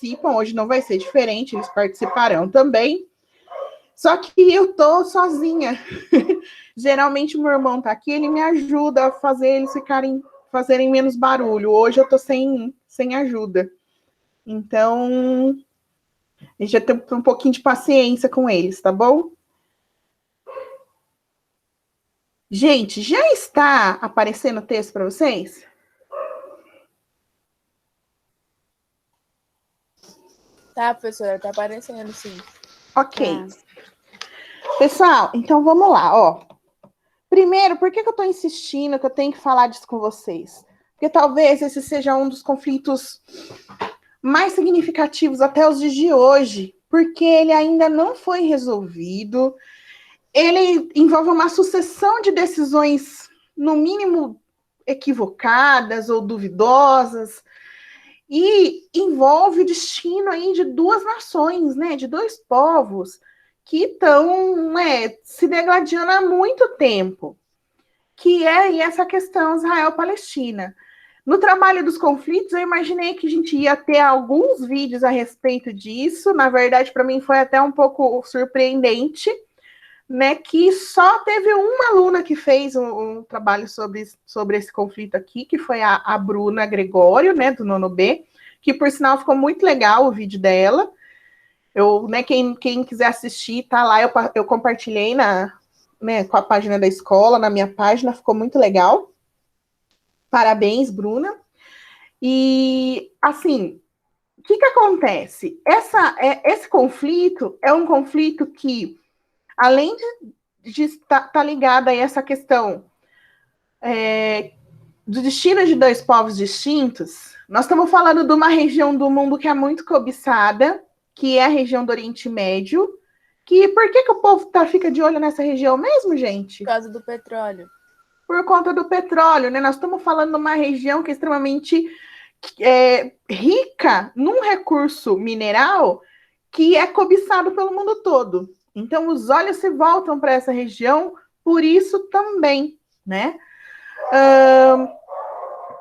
participam, hoje não vai ser diferente, eles participarão também. Só que eu tô sozinha. Geralmente o meu irmão tá aqui, ele me ajuda a fazer eles fazerem menos barulho. Hoje eu tô sem ajuda. Então, a gente vai ter um pouquinho de paciência com eles, tá bom? Gente, já está aparecendo o texto para vocês? Tá, professora, tá aparecendo, sim. Ok. Pessoal, então vamos lá, ó. Primeiro, por que eu estou insistindo que eu tenho que falar disso com vocês? Porque talvez esse seja um dos conflitos mais significativos até os dias de hoje, porque ele ainda não foi resolvido. Ele envolve uma sucessão de decisões, no mínimo, equivocadas ou duvidosas, e envolve o destino aí de duas nações, né, de dois povos, que estão se degladiando há muito tempo, que é essa questão Israel-Palestina. No trabalho dos conflitos, eu imaginei que a gente ia ter alguns vídeos a respeito disso. Na verdade, para mim foi até um pouco surpreendente, né, que só teve uma aluna que fez um trabalho sobre esse conflito aqui, que foi a Bruna Gregório, né, do nono B, que por sinal ficou muito legal o vídeo dela. Eu, né, quem quiser assistir, tá lá, eu compartilhei com a página da escola, na minha página, ficou muito legal. Parabéns, Bruna. E, assim, o que acontece? Esse conflito é um conflito que, além de estar ligado a essa questão do destino de dois povos distintos, nós estamos falando de uma região do mundo que é muito cobiçada, que é a região do Oriente Médio. Por que o povo fica de olho nessa região mesmo, gente? Por causa do petróleo. Por conta do petróleo, né? Nós estamos falando de uma região que é extremamente rica num recurso mineral que é cobiçado pelo mundo todo. Então, os olhos se voltam para essa região por isso também, né?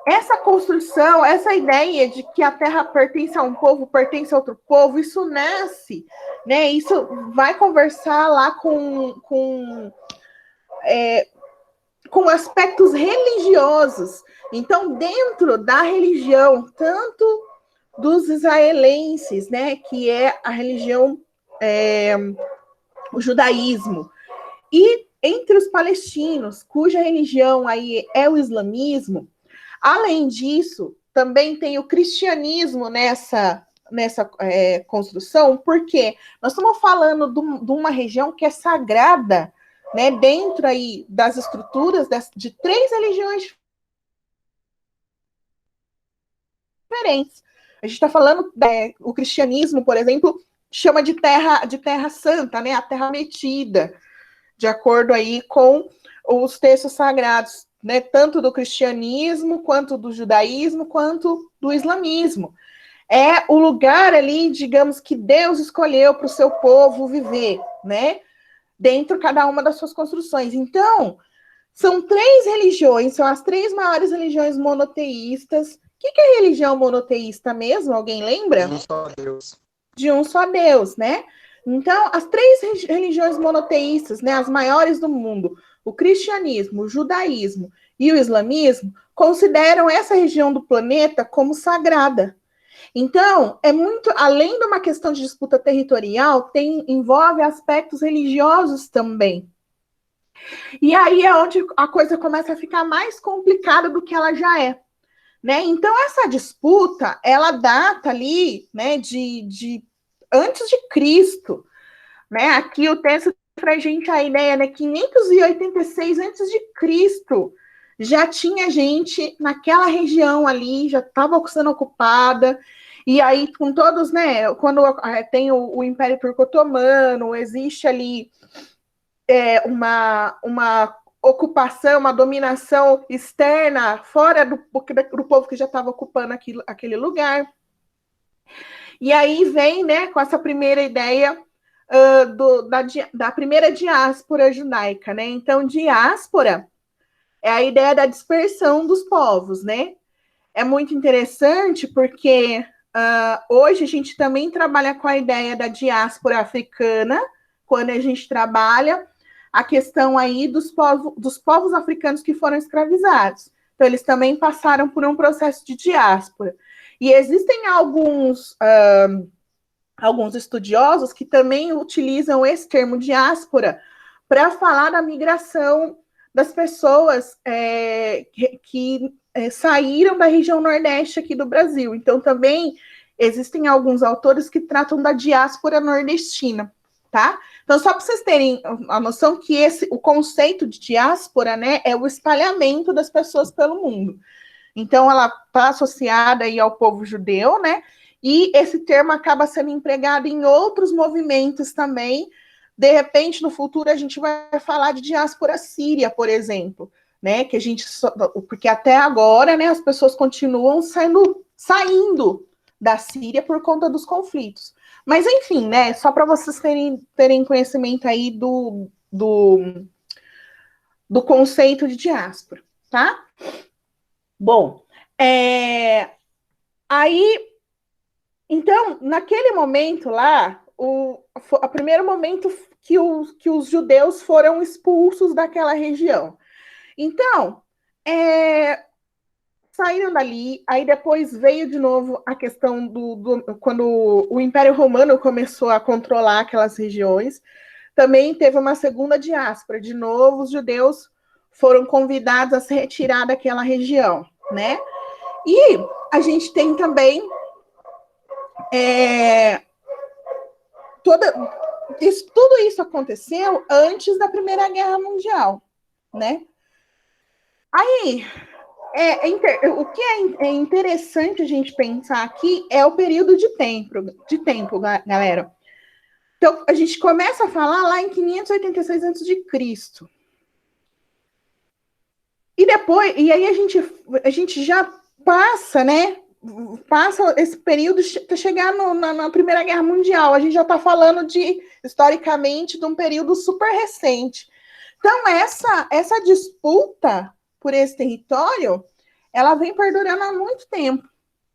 Essa construção, essa ideia de que a terra pertence a um povo, pertence a outro povo, isso nasce, né? Isso vai conversar lá com aspectos religiosos. Então, dentro da religião, tanto dos israelenses, né, que é a religião, o judaísmo, e entre os palestinos, cuja religião aí é o islamismo. Além disso, também tem o cristianismo nessa construção, porque nós estamos falando de uma região que é sagrada, né, dentro aí das estruturas de três religiões diferentes. A gente está falando, o cristianismo, por exemplo, chama de terra santa, né, a terra prometida, de acordo aí com os textos sagrados, né, tanto do cristianismo, quanto do judaísmo, quanto do islamismo. É o lugar ali, digamos, que Deus escolheu para o seu povo viver, né, dentro de cada uma das suas construções. Então, são três religiões, são as três maiores religiões monoteístas. O que é religião monoteísta mesmo? Alguém lembra? De um só Deus. De um só Deus, né? Então, as três religiões monoteístas, né, as maiores do mundo, o cristianismo, o judaísmo e o islamismo, consideram essa região do planeta como sagrada. Então, é muito, além de uma questão de disputa territorial, envolve aspectos religiosos também. E aí é onde a coisa começa a ficar mais complicada do que ela já é. Né? Então, essa disputa, ela data ali, né, de antes de Cristo, né? Aqui o texto para a gente a ideia, né? 586 antes de Cristo já tinha gente naquela região ali, já estava sendo ocupada. E aí, com todos, né? Quando tem o Império Turco Otomano, existe ali uma ocupação, uma dominação externa, fora do povo que já estava ocupando aquele lugar. E aí vem, né, com essa primeira ideia da primeira diáspora judaica, né? Então, diáspora é a ideia da dispersão dos povos, né? É muito interessante porque Hoje a gente também trabalha com a ideia da diáspora africana, quando a gente trabalha a questão aí dos povos africanos que foram escravizados. Então, eles também passaram por um processo de diáspora. E existem alguns estudiosos que também utilizam esse termo diáspora para falar da migração das pessoas que saíram da região Nordeste aqui do Brasil. Então, também existem alguns autores que tratam da diáspora nordestina, tá? Então, só para vocês terem a noção que o conceito de diáspora, né, é o espalhamento das pessoas pelo mundo. Então, ela está associada aí ao povo judeu, né? E esse termo acaba sendo empregado em outros movimentos também. De repente, no futuro, a gente vai falar de diáspora síria, por exemplo, né? Que a gente porque até agora, né, as pessoas continuam saindo da Síria por conta dos conflitos. Mas, enfim, né? Só para vocês terem conhecimento aí do conceito de diáspora, tá? Bom, aí, então, naquele momento lá, o primeiro momento que os judeus foram expulsos daquela região. Então, saíram dali, aí depois veio de novo a questão quando o Império Romano começou a controlar aquelas regiões, também teve uma segunda diáspora. De novo, os judeus foram convidados a se retirar daquela região, né? E a gente tem também tudo isso aconteceu antes da Primeira Guerra Mundial, né? Aí, o que é interessante a gente pensar aqui é o período de tempo, galera. Então, a gente começa a falar lá em 586 a.C. E depois, e aí a gente já passa, né? Passa esse período para chegar na Primeira Guerra Mundial. A gente já está falando historicamente, de um período super recente. Então, essa disputa por esse território, ela vem perdurando há muito tempo.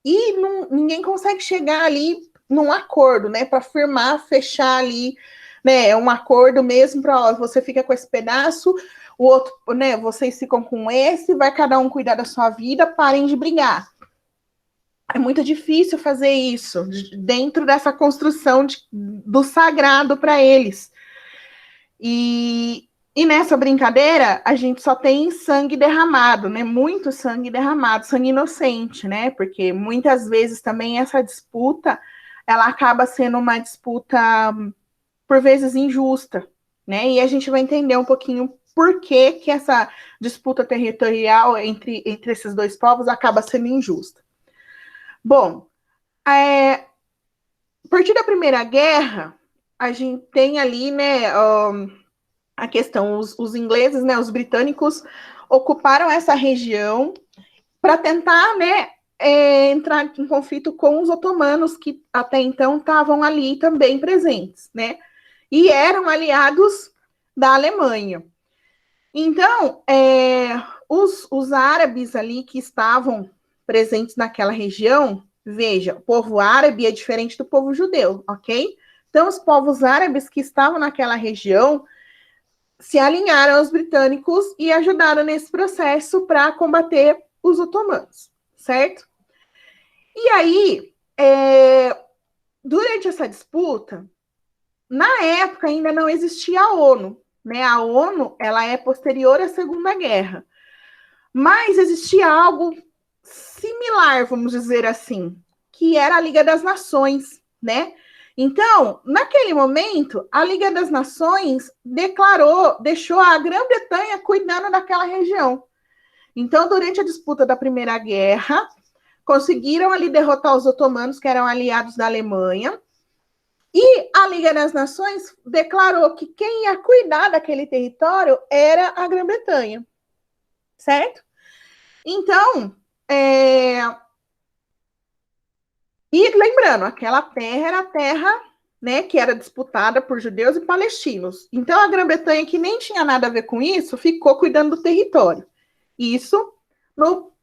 E ninguém consegue chegar ali num acordo, né? Para fechar ali, né? Um acordo mesmo para você fica com esse pedaço, o outro, né? Vocês ficam com esse, vai cada um cuidar da sua vida, parem de brigar. É muito difícil fazer isso dentro dessa construção do sagrado para eles. E nessa brincadeira, a gente só tem sangue derramado, né? Muito sangue derramado, sangue inocente, né? Porque muitas vezes também essa disputa, ela acaba sendo uma disputa, por vezes, injusta, né? E a gente vai entender um pouquinho por que essa disputa territorial entre esses dois povos acaba sendo injusta. Bom, a partir da Primeira Guerra, a gente tem ali, né, a questão, os ingleses, né, os britânicos, ocuparam essa região para tentar, né, entrar em conflito com os otomanos, que até então estavam ali também presentes, né, e eram aliados da Alemanha. Então, os árabes ali que estavam presentes naquela região, veja, o povo árabe é diferente do povo judeu, ok? Então, os povos árabes que estavam naquela região se alinharam aos britânicos e ajudaram nesse processo para combater os otomanos, certo? E aí, durante essa disputa, na época ainda não existia a ONU, né? A ONU, ela é posterior à Segunda Guerra, mas existia algo similar, vamos dizer assim, que era a Liga das Nações, né? Então, naquele momento, a Liga das Nações deixou a Grã-Bretanha cuidando daquela região. Então, durante a disputa da Primeira Guerra, conseguiram ali derrotar os otomanos, que eram aliados da Alemanha, e a Liga das Nações declarou que quem ia cuidar daquele território era a Grã-Bretanha, certo? Então, e lembrando, aquela terra era a terra, né, que era disputada por judeus e palestinos. Então, a Grã-Bretanha, que nem tinha nada a ver com isso, ficou cuidando do território. Isso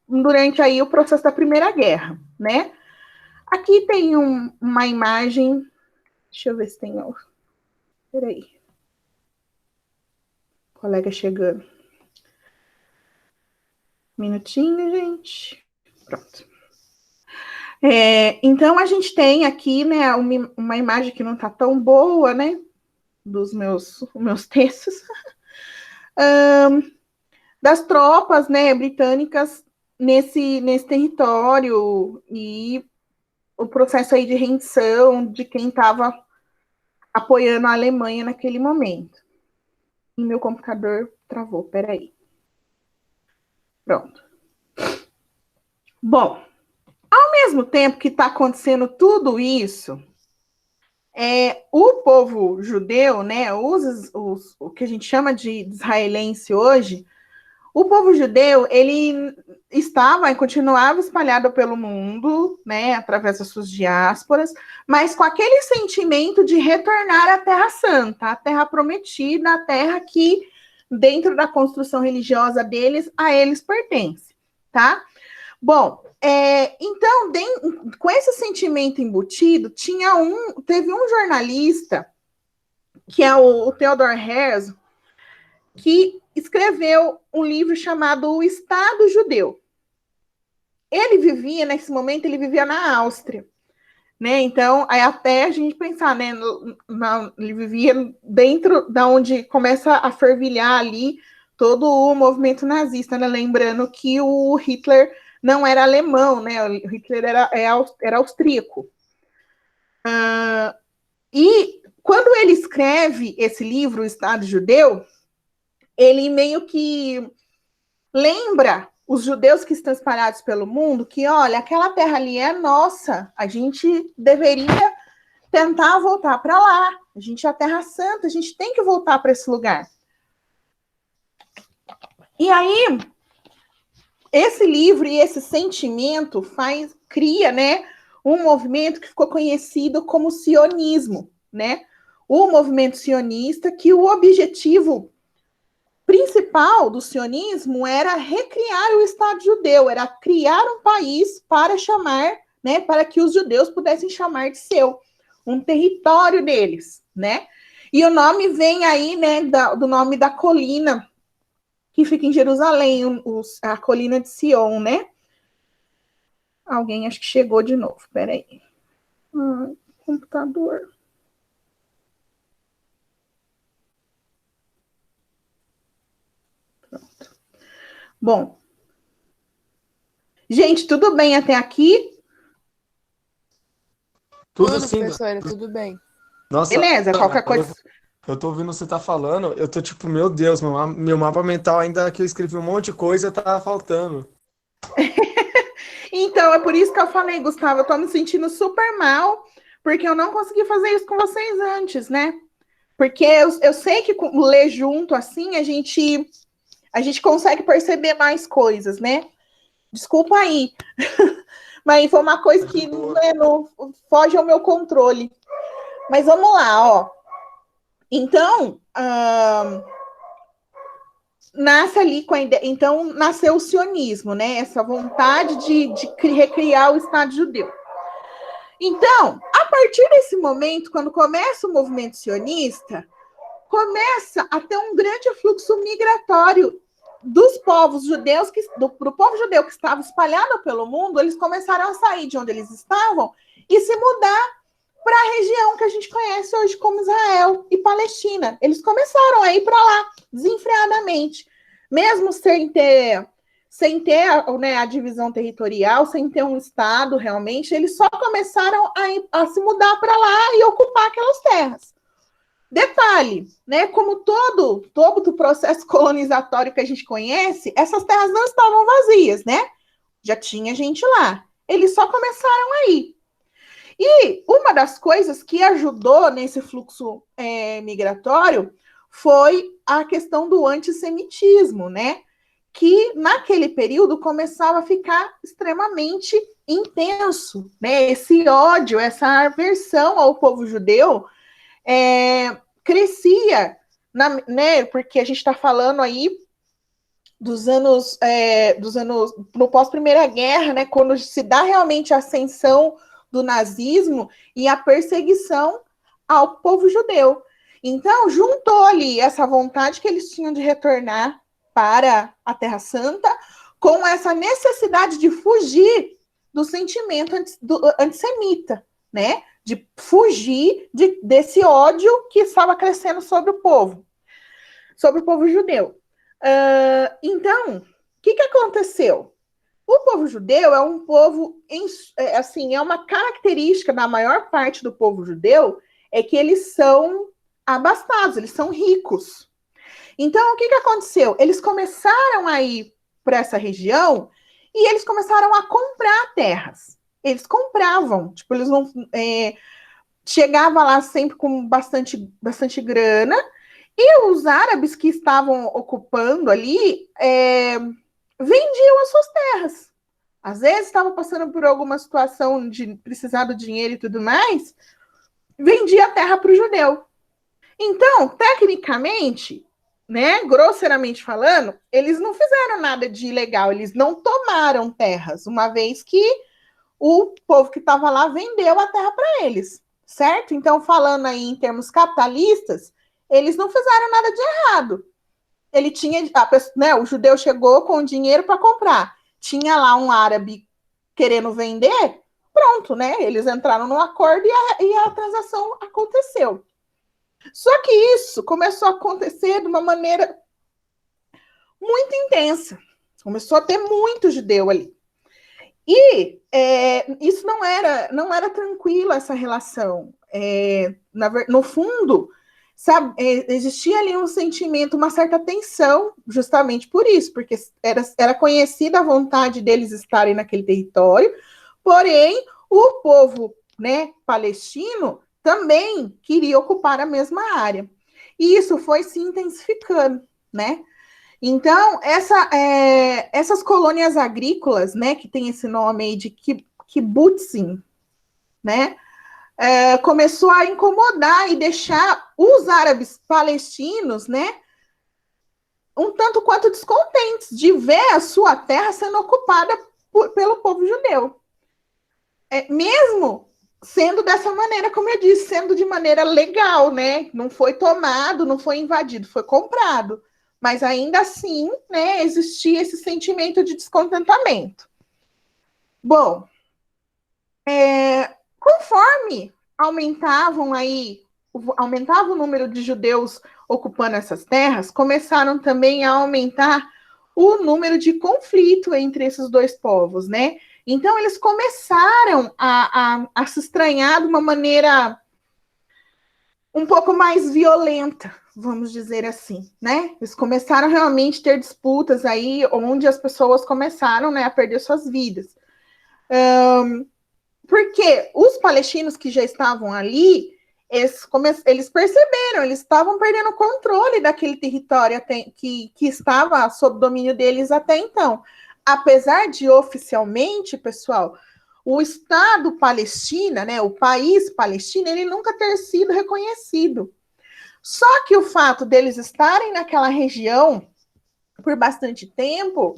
durante aí o processo da Primeira Guerra, né? Aqui tem uma imagem. Deixa eu ver se tem. Peraí. Colega chegando. Minutinho, gente. Pronto. Então, a gente tem aqui, né, uma imagem que não está tão boa, né, dos meus textos, das tropas, né, britânicas nesse território e o processo aí de rendição de quem estava apoiando a Alemanha naquele momento. E meu computador travou, peraí. Pronto. Bom, ao mesmo tempo que está acontecendo tudo isso, o povo judeu, né, o que a gente chama de israelense hoje, o povo judeu, ele estava e continuava espalhado pelo mundo, né, através das suas diásporas, mas com aquele sentimento de retornar à Terra Santa, à Terra Prometida, a terra que, dentro da construção religiosa deles, a eles pertence, tá? Bom, então, com esse sentimento embutido, teve um jornalista, que é o Theodor Herzl, que escreveu um livro chamado O Estado Judeu. Ele vivia, nesse momento, na Áustria, né? Então, aí até a gente pensar, né? Ele vivia dentro da onde começa a fervilhar ali todo o movimento nazista, né? Lembrando que o Hitler não era alemão, né? O Hitler era austríaco. E quando ele escreve esse livro, O Estado Judeu, ele meio que lembra os judeus que estão espalhados pelo mundo que, olha, aquela terra ali é nossa, a gente deveria tentar voltar para lá, a gente é a Terra Santa, a gente tem que voltar para esse lugar. E aí, esse livro e esse sentimento cria, né, um movimento que ficou conhecido como sionismo, né? O movimento sionista, que o objetivo principal do sionismo era recriar o Estado judeu, era criar um país para chamar, né, para que os judeus pudessem chamar de seu, um território deles, né? E o nome vem aí, né, do nome da colina que fica em Jerusalém, a colina de Sion, né? Alguém acho que chegou de novo, peraí. Computador. Pronto. Bom. Gente, tudo bem até aqui? Tudo sim, professora, tudo bem. Nossa, Beleza, qualquer coisa. eu tô ouvindo você tá falando, eu tô tipo, meu Deus, meu mapa mental ainda que eu escrevi um monte de coisa, tá faltando. Então, é por isso que eu falei, Gustavo, eu tô me sentindo super mal, porque eu não consegui fazer isso com vocês antes, né? Porque eu sei que ler junto, assim, a gente consegue perceber mais coisas, né? Desculpa aí. Mas foi uma coisa que não foge ao meu controle. Mas vamos lá, ó. Então, nasce ali com a ideia. Então, nasceu o sionismo, né? Essa vontade de recriar o Estado judeu. Então, a partir desse momento, quando começa o movimento sionista, começa a ter um grande fluxo migratório dos povos judeus, do povo judeu que estava espalhado pelo mundo, eles começaram a sair de onde eles estavam e se mudar para a região que a gente conhece hoje como Israel e Palestina. Eles começaram a ir para lá, desenfreadamente. Mesmo sem ter né, a divisão territorial, sem ter um Estado realmente, eles só começaram a se mudar para lá e ocupar aquelas terras. Detalhe, né? Como todo o processo colonizatório que a gente conhece, essas terras não estavam vazias, né? Já tinha gente lá. Eles só começaram a ir. E uma das coisas que ajudou nesse fluxo migratório foi a questão do antissemitismo, né? Que naquele período começava a ficar extremamente intenso, né? Esse ódio, essa aversão ao povo judeu crescia, né? Porque a gente está falando aí dos anos no pós-Primeira Guerra, né? Quando se dá realmente a ascensão do nazismo e a perseguição ao povo judeu. Então, juntou ali essa vontade que eles tinham de retornar para a Terra Santa com essa necessidade de fugir do sentimento antissemita, né? De fugir desse ódio que estava crescendo sobre o povo judeu. Então, o que aconteceu? O povo judeu é um povo, assim, é uma característica da maior parte do povo judeu, é que eles são abastados, eles são ricos. Então, o que aconteceu? Eles começaram a ir para essa região e eles começaram a comprar terras. Eles compravam, tipo, eles não chegava lá sempre com bastante grana, e os árabes que estavam ocupando ali vendiam as suas terras. Às vezes estavam passando por alguma situação de precisar do dinheiro e tudo mais, vendia a terra para o judeu. Então, tecnicamente, né, grosseiramente falando, eles não fizeram nada de ilegal, eles não tomaram terras, uma vez que o povo que estava lá vendeu a terra para eles, certo? Então, falando aí em termos capitalistas, eles não fizeram nada de errado. Ele tinha, né, o judeu chegou com dinheiro para comprar, tinha lá um árabe querendo vender, pronto, né? Eles entraram no acordo e a transação aconteceu. Só que isso começou a acontecer de uma maneira muito intensa. Começou a ter muito judeu ali. E isso não era tranquilo, essa relação. No fundo, sabe, existia ali um sentimento, uma certa tensão, justamente por isso, porque era conhecida a vontade deles estarem naquele território, porém, o povo, né, palestino também queria ocupar a mesma área. E isso foi se intensificando, né? Então, essas colônias agrícolas, né, que tem esse nome aí de kibbutzim, né, começou a incomodar e deixar os árabes palestinos, né, um tanto quanto descontentes de ver a sua terra sendo ocupada pelo povo judeu. Mesmo sendo dessa maneira, como eu disse, sendo de maneira legal, né, não foi tomado, não foi invadido, foi comprado. Mas ainda assim, né, existia esse sentimento de descontentamento. Bom, conforme aumentava o número de judeus ocupando essas terras, começaram também a aumentar o número de conflito entre esses dois povos, né? Então, eles começaram a se estranhar de uma maneira um pouco mais violenta, vamos dizer assim, né? Eles começaram realmente a ter disputas aí, onde as pessoas começaram, né, a perder suas vidas. Porque os palestinos que já estavam ali, eles perceberam, eles estavam perdendo o controle daquele território que estava sob domínio deles até então. Apesar de oficialmente, pessoal, o Estado Palestina, né, o país Palestina, ele nunca ter sido reconhecido. Só que o fato deles estarem naquela região por bastante tempo,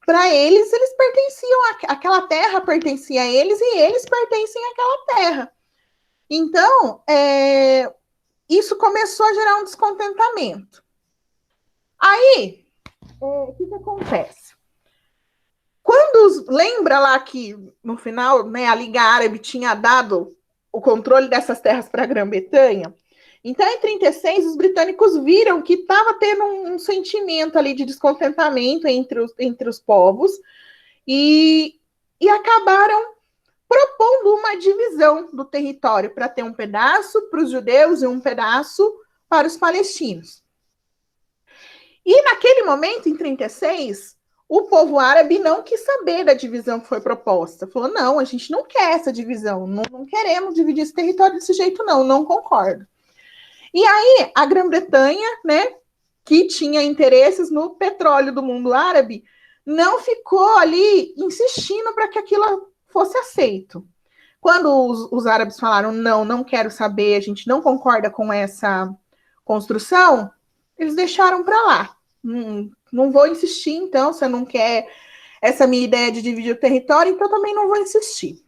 para eles pertenciam, aquela terra pertencia a eles e eles pertencem àquela terra. Então, isso começou a gerar um descontentamento. Aí, o que acontece? Lembra lá que no final, né, a Liga Árabe tinha dado o controle dessas terras para a Grã-Bretanha? Então, em 1936, os britânicos viram que estava tendo um sentimento ali de descontentamento entre os povos e acabaram propondo uma divisão do território para ter um pedaço para os judeus e um pedaço para os palestinos. E naquele momento, em 1936, o povo árabe não quis saber da divisão que foi proposta. Falou, não, a gente não quer essa divisão, não queremos dividir esse território desse jeito, não concordo. E aí, a Grã-Bretanha, né, que tinha interesses no petróleo do mundo árabe, não ficou ali insistindo para que aquilo fosse aceito. Quando os árabes falaram, não quero saber, a gente não concorda com essa construção, eles deixaram para lá. Não vou insistir, então, você não quer essa minha ideia de dividir o território, então também não vou insistir.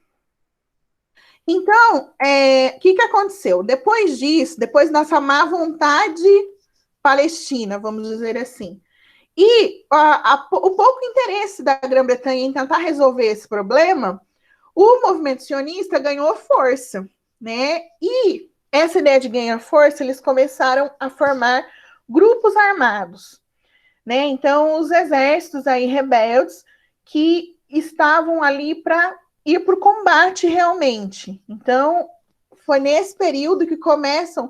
Então, o que aconteceu? Depois disso, depois dessa má vontade palestina, vamos dizer assim, e o pouco interesse da Grã-Bretanha em tentar resolver esse problema, o movimento sionista ganhou força, né? E essa ideia de ganhar força, eles começaram a formar grupos armados, né? Então, os exércitos aí rebeldes que estavam ali para ir para o combate realmente. Então, foi nesse período que começam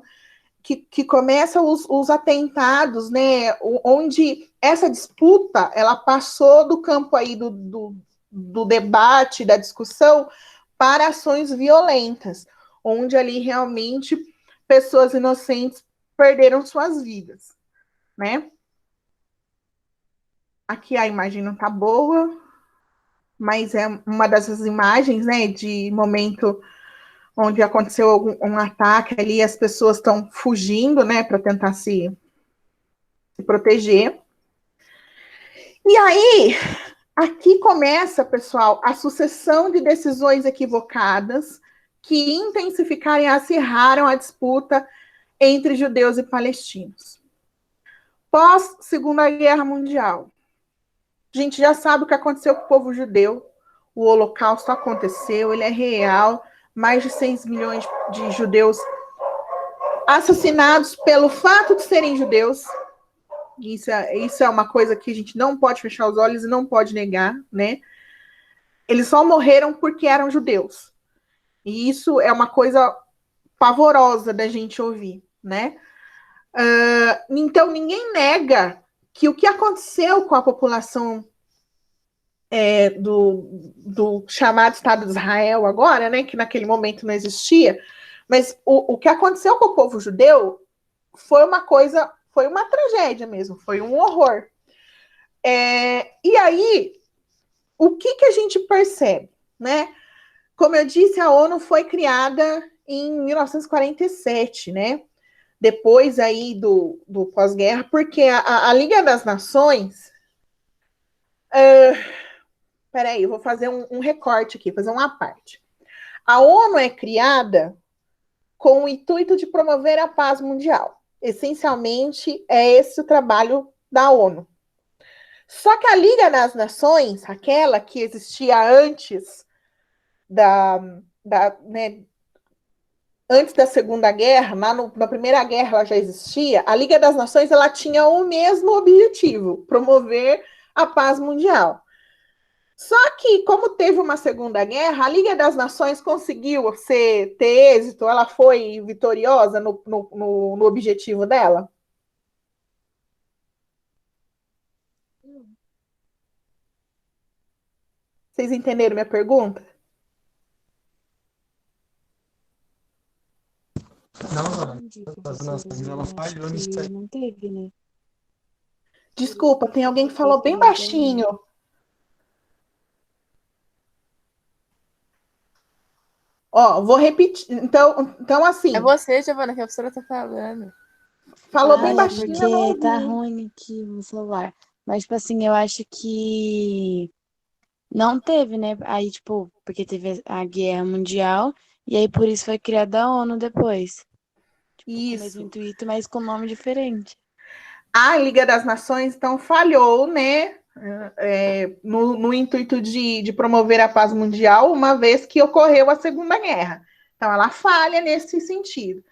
os atentados, né? Onde essa disputa ela passou do campo aí do debate, da discussão, para ações violentas, onde ali realmente pessoas inocentes perderam suas vidas, né? Aqui a imagem não tá boa, mas é uma dessas imagens, né, de momento onde aconteceu um ataque ali, as pessoas estão fugindo, né, para tentar se proteger. E aí, aqui começa, pessoal, a sucessão de decisões equivocadas que intensificaram e acirraram a disputa entre judeus e palestinos. Pós Segunda Guerra Mundial, a gente já sabe o que aconteceu com o povo judeu. O Holocausto aconteceu, ele é real. Mais de 6 milhões de judeus assassinados pelo fato de serem judeus. Isso é uma coisa que a gente não pode fechar os olhos e não pode negar, né? Eles só morreram porque eram judeus. E isso é uma coisa pavorosa da gente ouvir, né? Então, ninguém nega que o que aconteceu com a população do chamado Estado de Israel agora, né, que naquele momento não existia, mas o que aconteceu com o povo judeu foi uma tragédia mesmo, foi um horror. E aí, o que a gente percebe, né? Como eu disse, a ONU foi criada em 1947, né? Depois aí do pós-guerra, porque a Liga das Nações... Peraí, eu vou fazer um recorte aqui, fazer uma parte. A ONU é criada com o intuito de promover a paz mundial. Essencialmente, é esse o trabalho da ONU. Só que a Liga das Nações, aquela que existia antes antes da Segunda Guerra, na Primeira Guerra ela já existia, a Liga das Nações ela tinha o mesmo objetivo, promover a paz mundial. Só que, como teve uma Segunda Guerra, a Liga das Nações conseguiu ter êxito, ela foi vitoriosa no objetivo dela? Vocês entenderam minha pergunta? Ela falhou nisso aí. Não teve, né? Desculpa, tem alguém que falou bem baixinho. Ó, vou repetir. Então assim. É você, Giovana, que a professora tá falando. Falou bem baixinho. Porque tá ruim aqui no celular. Mas, tipo assim, eu acho que não teve, né? Aí, tipo, porque teve a Guerra Mundial, e aí por isso foi criada a ONU depois. Tipo, com o mesmo intuito, mas com nome diferente. A Liga das Nações, então, falhou, né? No intuito de promover a paz mundial, uma vez que ocorreu a Segunda Guerra. Então, ela falha nesse sentido.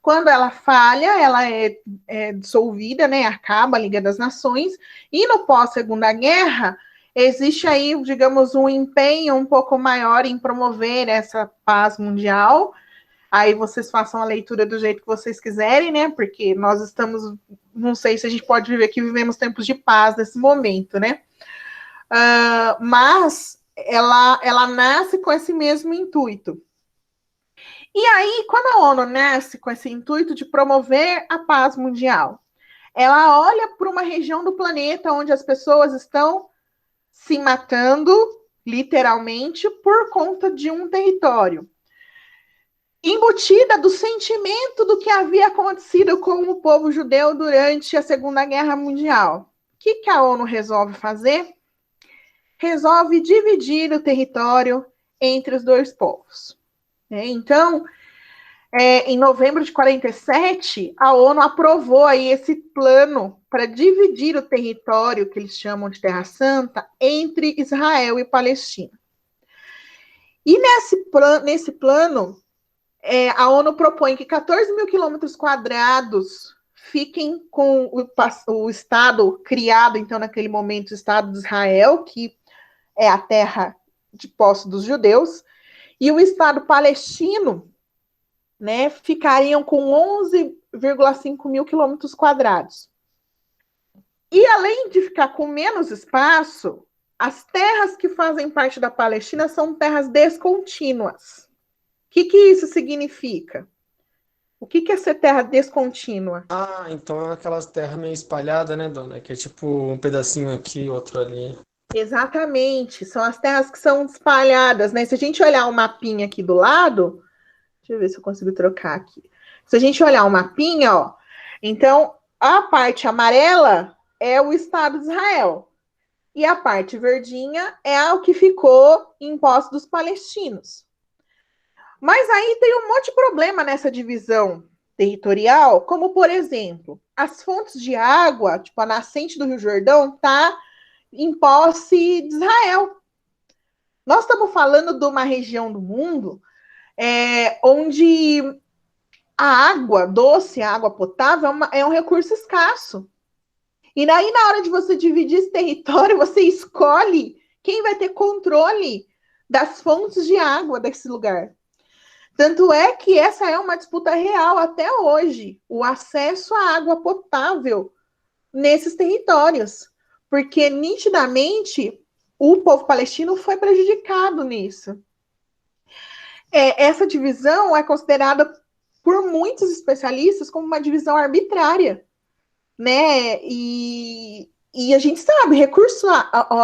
Quando ela falha, ela é dissolvida, né? Acaba a Liga das Nações, e no pós-Segunda Guerra, existe aí, digamos, um empenho um pouco maior em promover essa paz mundial. Aí vocês façam a leitura do jeito que vocês quiserem, né? Porque nós estamos, não sei se a gente pode viver que vivemos tempos de paz nesse momento, né? Mas ela nasce com esse mesmo intuito. E aí, quando a ONU nasce com esse intuito de promover a paz mundial, ela olha para uma região do planeta onde as pessoas estão se matando, literalmente, por conta de um território. Embutida do sentimento do que havia acontecido com o povo judeu durante a Segunda Guerra Mundial. O que a ONU resolve fazer? resolve dividir o território entre os dois povos. Então, em novembro de 47, a ONU aprovou aí esse plano para dividir o território, que eles chamam de Terra Santa, entre Israel e Palestina. E nesse plano, a ONU propõe que 14 mil quilômetros quadrados fiquem com o Estado criado, então, naquele momento, o Estado de Israel, que é a terra de posse dos judeus, e o Estado palestino, né, ficariam com 11,5 mil quilômetros quadrados. E além de ficar com menos espaço, as terras que fazem parte da Palestina são terras descontínuas. O que isso significa? O que é ser terra descontínua? Ah, então é aquelas terras meio espalhadas, né, dona? Que é tipo um pedacinho aqui, outro ali. Exatamente, são as terras que são espalhadas, né? Se a gente olhar um mapinha aqui do lado, deixa eu ver se eu consigo trocar aqui. Se a gente olhar um mapinha, ó, então a parte amarela é o Estado de Israel e a parte verdinha é o que ficou em posse dos palestinos. Mas aí tem um monte de problema nessa divisão territorial, como, por exemplo, as fontes de água, tipo a nascente do Rio Jordão, tá em posse de Israel. Nós estamos falando de uma região do mundo onde a água doce, a água potável, é um recurso escasso. E daí, na hora de você dividir esse território, você escolhe quem vai ter controle das fontes de água desse lugar. Tanto é que essa é uma disputa real até hoje, o acesso à água potável nesses territórios. Porque, nitidamente, o povo palestino foi prejudicado nisso. Essa divisão é considerada por muitos especialistas como uma divisão arbitrária, né? E a gente sabe,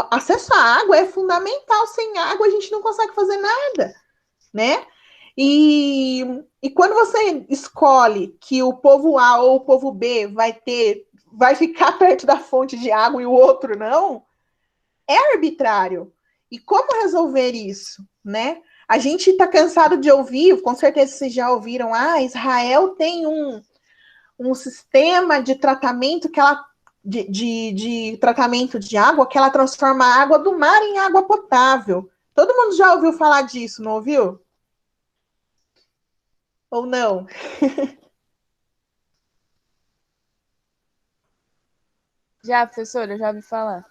acesso à água é fundamental. Sem água a gente não consegue fazer nada, né? E quando você escolhe que o povo A ou o povo B vai ficar perto da fonte de água e o outro não, é arbitrário. E como resolver isso, né? A gente está cansado de ouvir, com certeza vocês já ouviram, Israel tem um sistema de tratamento de tratamento de água que ela transforma a água do mar em água potável. Todo mundo já ouviu falar disso, não ouviu? Ou não? Já, professora, eu já ouvi falar.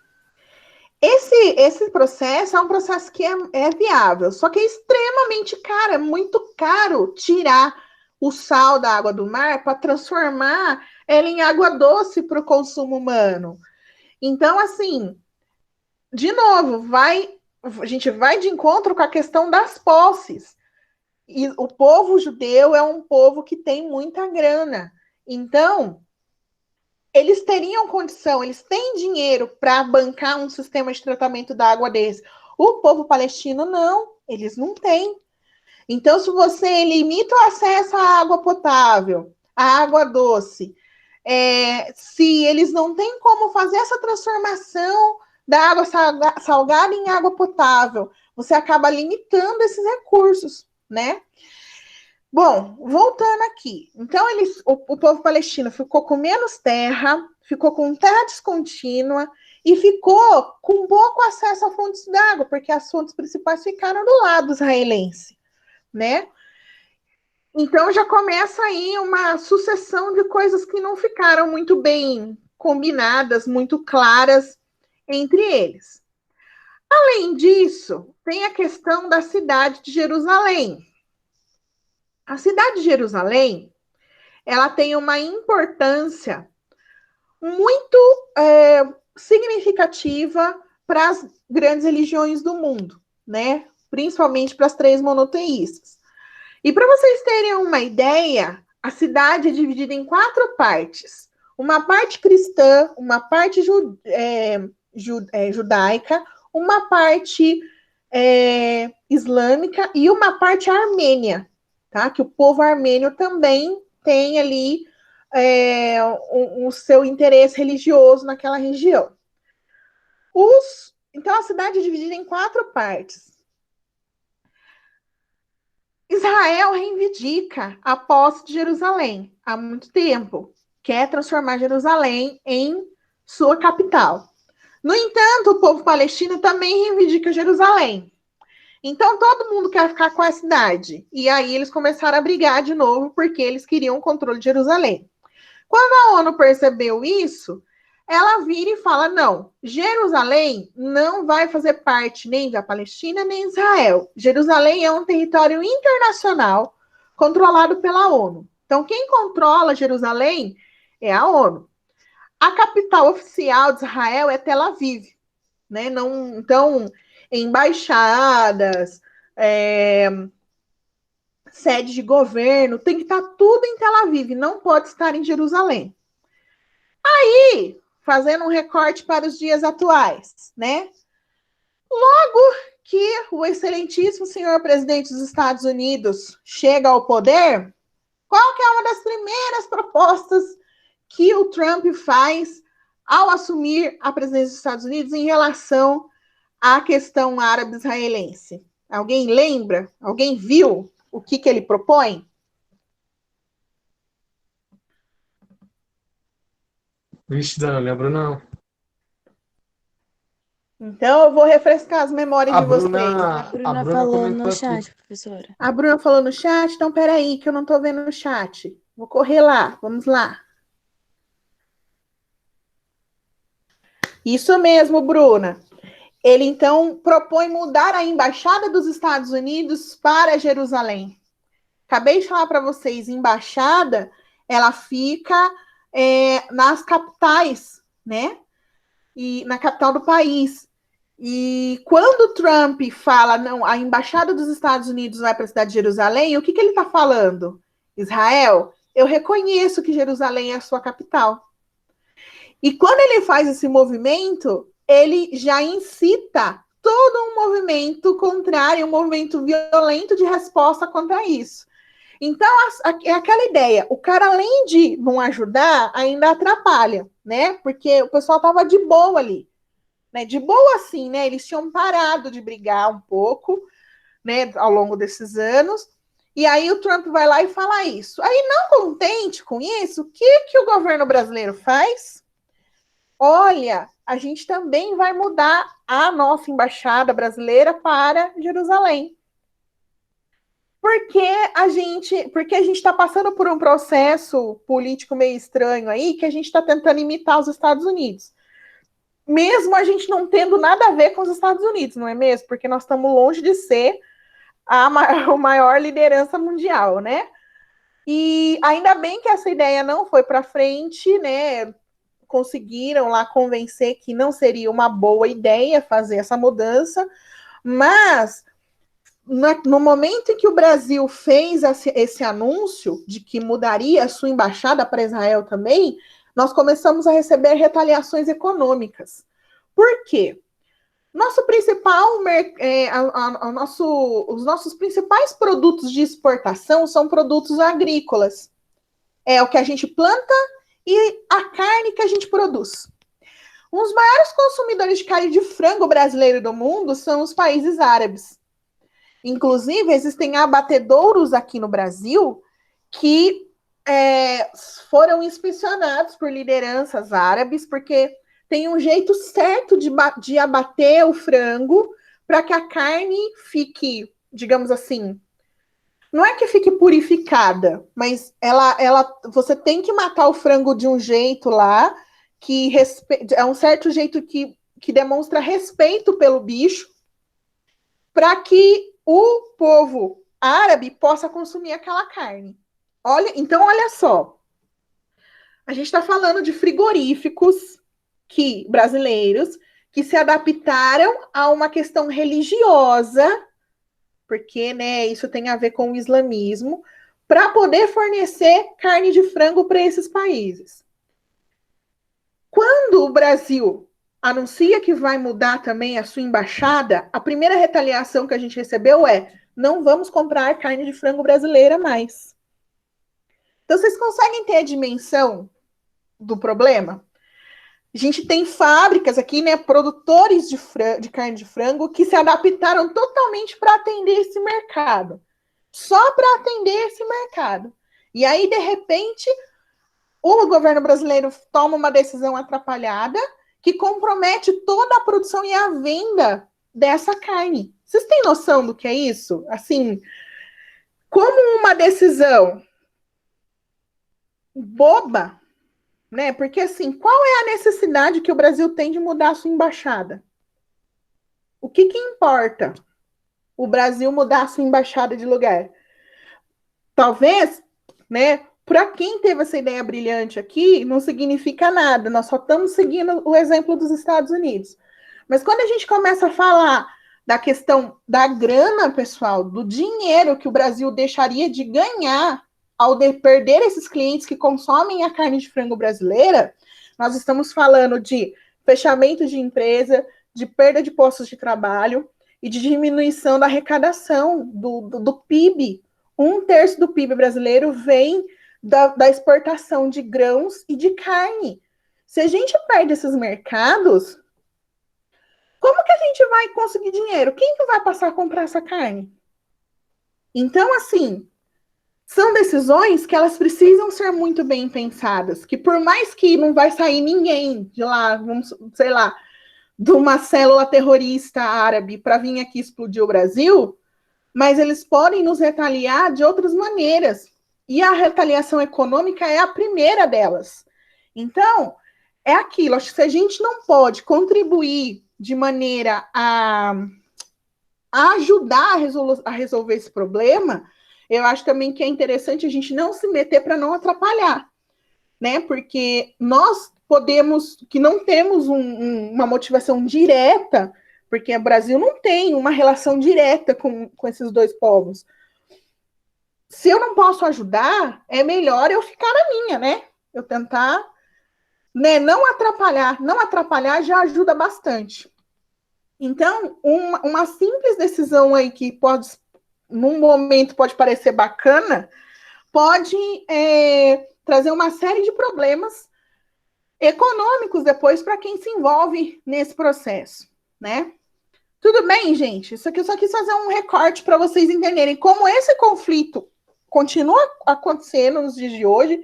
Esse processo é um processo que é viável, só que é extremamente caro, é muito caro tirar o sal da água do mar para transformar ela em água doce para o consumo humano. Então, assim, de novo, a gente vai de encontro com a questão das posses. E o povo judeu é um povo que tem muita grana. Então, eles teriam condição, eles têm dinheiro para bancar um sistema de tratamento da água desse. O povo palestino não, eles não têm. Então, se você limita o acesso à água potável, à água doce, se eles não têm como fazer essa transformação da água salgada em água potável, você acaba limitando esses recursos, né? Bom, voltando aqui. Então, o povo palestino ficou com menos terra, ficou com terra descontínua e ficou com pouco acesso a fontes d'água, porque as fontes principais ficaram do lado israelense, né? Então, já começa aí uma sucessão de coisas que não ficaram muito bem combinadas, muito claras entre eles. Além disso, tem a questão da cidade de Jerusalém. A cidade de Jerusalém, ela tem uma importância muito significativa para as grandes religiões do mundo, né? Principalmente para as três monoteístas. E para vocês terem uma ideia, a cidade é dividida em 4 partes. Uma parte cristã, uma parte judaica, uma parte islâmica e uma parte armênia. Tá? Que o povo armênio também tem ali o seu interesse religioso naquela região. Os Então, a cidade é dividida em 4 partes. Israel reivindica a posse de Jerusalém há muito tempo. Quer transformar Jerusalém em sua capital. No entanto, o povo palestino também reivindica Jerusalém. Então, todo mundo quer ficar com a cidade. E aí, eles começaram a brigar de novo, porque eles queriam o controle de Jerusalém. Quando a ONU percebeu isso, ela vira e fala, não, Jerusalém não vai fazer parte nem da Palestina, nem de Israel. Jerusalém é um território internacional controlado pela ONU. Então, quem controla Jerusalém é a ONU. A capital oficial de Israel é Tel Aviv, né? Não, então, embaixadas, sede de governo, tem que estar tudo em Tel Aviv, não pode estar em Jerusalém. Aí, fazendo um recorte para os dias atuais, né? Logo que o excelentíssimo senhor presidente dos Estados Unidos chega ao poder, qual que é uma das primeiras propostas que o Trump faz ao assumir a presidência dos Estados Unidos em relação à questão árabe-israelense? Alguém lembra? Alguém viu o que ele propõe? Vixe, Dan, lembro não. Então, eu vou refrescar as memórias A de vocês. A A Bruna Bruna falou no comentou aqui. chat, professora. A Bruna falou no chat, então peraí, que eu não tô vendo no chat. Vou correr lá, vamos lá. Isso mesmo, Bruna. Ele, então, propõe mudar a embaixada dos Estados Unidos para Jerusalém. Acabei de falar para vocês, embaixada, ela fica nas capitais, né? E na capital do país. E quando Trump fala, não, a embaixada dos Estados Unidos vai para a cidade de Jerusalém, o que ele está falando? Israel, eu reconheço que Jerusalém é a sua capital. E quando ele faz esse movimento, ele já incita todo um movimento contrário, um movimento violento de resposta contra isso. Então, é aquela ideia, o cara, além de não ajudar, ainda atrapalha, né? Porque o pessoal estava de boa ali. Né, de boa assim, né? Eles tinham parado de brigar um pouco, né, ao longo desses anos. E aí o Trump vai lá e fala isso. Aí, não contente com isso, o que o governo brasileiro faz? Olha, a gente também vai mudar a nossa embaixada brasileira para Jerusalém. Porque a gente está passando por um processo político meio estranho aí, que a gente está tentando imitar os Estados Unidos. Mesmo a gente não tendo nada a ver com os Estados Unidos, não é mesmo? Porque nós estamos longe de ser a maior liderança mundial, né? E ainda bem que essa ideia não foi para frente, né? Conseguiram lá convencer que não seria uma boa ideia fazer essa mudança, mas no momento em que o Brasil fez esse anúncio de que mudaria a sua embaixada para Israel também, nós começamos a receber retaliações econômicas. Por quê? Nosso principal, os nossos principais produtos de exportação são produtos agrícolas. É o que a gente planta e a carne que a gente produz. Os maiores consumidores de carne de frango brasileiro do mundo são os países árabes. Inclusive, existem abatedouros aqui no Brasil que foram inspecionados por lideranças árabes, porque tem um jeito certo de abater o frango para que a carne fique, digamos assim, não é que fique purificada, mas você tem que matar o frango de um jeito lá, que é um certo jeito que demonstra respeito pelo bicho, para que o povo árabe possa consumir aquela carne. Então, olha só. A gente está falando de frigoríficos brasileiros que se adaptaram a uma questão religiosa, porque, né, isso tem a ver com o islamismo, para poder fornecer carne de frango para esses países. Quando o Brasil anuncia que vai mudar também a sua embaixada, a primeira retaliação que a gente recebeu não vamos comprar carne de frango brasileira mais. Então, vocês conseguem ter a dimensão do problema? A gente tem fábricas aqui, né, produtores de carne de frango que se adaptaram totalmente para atender esse mercado. Só para atender esse mercado. E aí, de repente, o governo brasileiro toma uma decisão atrapalhada que compromete toda a produção e a venda dessa carne. Vocês têm noção do que é isso? Assim, como uma decisão boba, né? Porque, assim, qual é a necessidade que o Brasil tem de mudar a sua embaixada? O que importa o Brasil mudar a sua embaixada de lugar? Talvez, né, para quem teve essa ideia brilhante aqui, não significa nada, nós só estamos seguindo o exemplo dos Estados Unidos. Mas quando a gente começa a falar da questão da grana, pessoal, do dinheiro que o Brasil deixaria de ganhar ao perder esses clientes que consomem a carne de frango brasileira, nós estamos falando de fechamento de empresa, de perda de postos de trabalho e de diminuição da arrecadação do PIB. 1/3 do PIB brasileiro vem da exportação de grãos e de carne. Se a gente perde esses mercados, como que a gente vai conseguir dinheiro? Quem que vai passar a comprar essa carne? Então, assim, são decisões que elas precisam ser muito bem pensadas, que por mais que não vai sair ninguém de lá, vamos, sei lá, de uma célula terrorista árabe para vir aqui explodir o Brasil, mas eles podem nos retaliar de outras maneiras. E a retaliação econômica é a primeira delas. Então, é aquilo. Acho que se a gente não pode contribuir de maneira a ajudar a resolver esse problema, eu acho também que é interessante a gente não se meter para não atrapalhar, né? Porque nós que não temos uma motivação direta, porque o Brasil não tem uma relação direta com esses dois povos. Se eu não posso ajudar, é melhor eu ficar na minha, né? Eu tentar, né, não atrapalhar. Não atrapalhar já ajuda bastante. Então, uma simples decisão aí que pode, num momento, pode parecer bacana, pode trazer uma série de problemas econômicos depois para quem se envolve nesse processo, né? Tudo bem, gente? Isso aqui eu só quis fazer um recorte para vocês entenderem como esse conflito continua acontecendo nos dias de hoje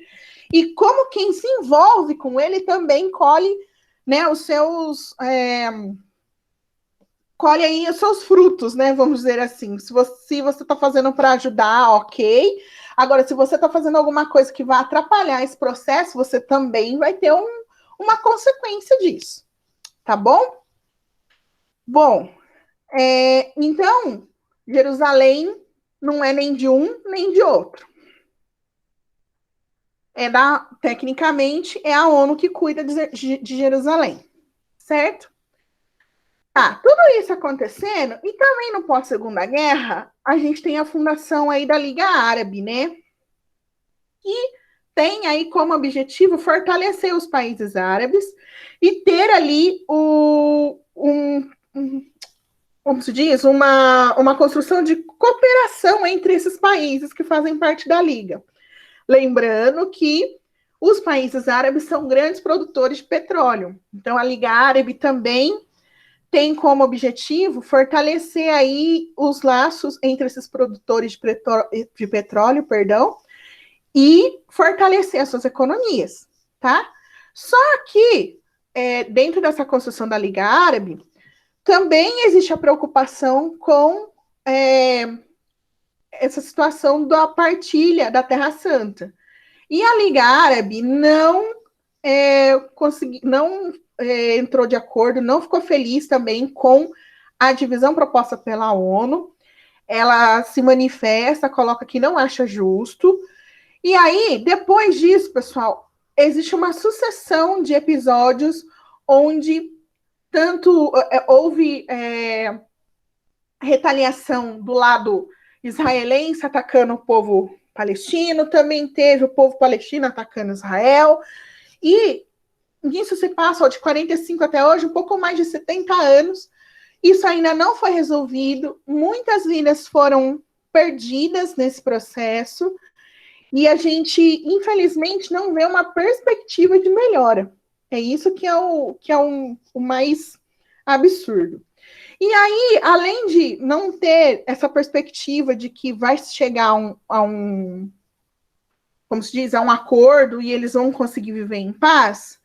e como quem se envolve com ele também colhe, né, os seus colhe aí os seus frutos, né? Vamos dizer assim. Se você está fazendo para ajudar, ok. Agora, se você está fazendo alguma coisa que vai atrapalhar esse processo, você também vai ter uma consequência disso. Tá bom? Bom, então, Jerusalém não é nem de um nem de outro. Tecnicamente, é a ONU que cuida de Jerusalém. Certo? Tá, tudo isso acontecendo, e também no pós-Segunda Guerra, a gente tem a fundação aí da Liga Árabe, né? Que tem aí como objetivo fortalecer os países árabes e ter ali como se diz, uma construção de cooperação entre esses países que fazem parte da Liga. Lembrando que os países árabes são grandes produtores de petróleo. Então, a Liga Árabe também tem como objetivo fortalecer aí os laços entre esses produtores de petróleo, e fortalecer as suas economias, tá? Só que, dentro dessa construção da Liga Árabe, também existe a preocupação com essa situação da partilha da Terra Santa. E a Liga Árabe não entrou de acordo, não ficou feliz também com a divisão proposta pela ONU. Ela se manifesta, coloca que não acha justo. E aí, depois disso, pessoal, existe uma sucessão de episódios onde tanto houve retaliação do lado israelense atacando o povo palestino, também teve o povo palestino atacando Israel, e isso se passa de 45 até hoje, um pouco mais de 70 anos, isso ainda não foi resolvido, muitas vidas foram perdidas nesse processo, e a gente, infelizmente, não vê uma perspectiva de melhora. É isso que é o mais absurdo. E aí, além de não ter essa perspectiva de que vai chegar a um, como se diz, a um acordo e eles vão conseguir viver em paz,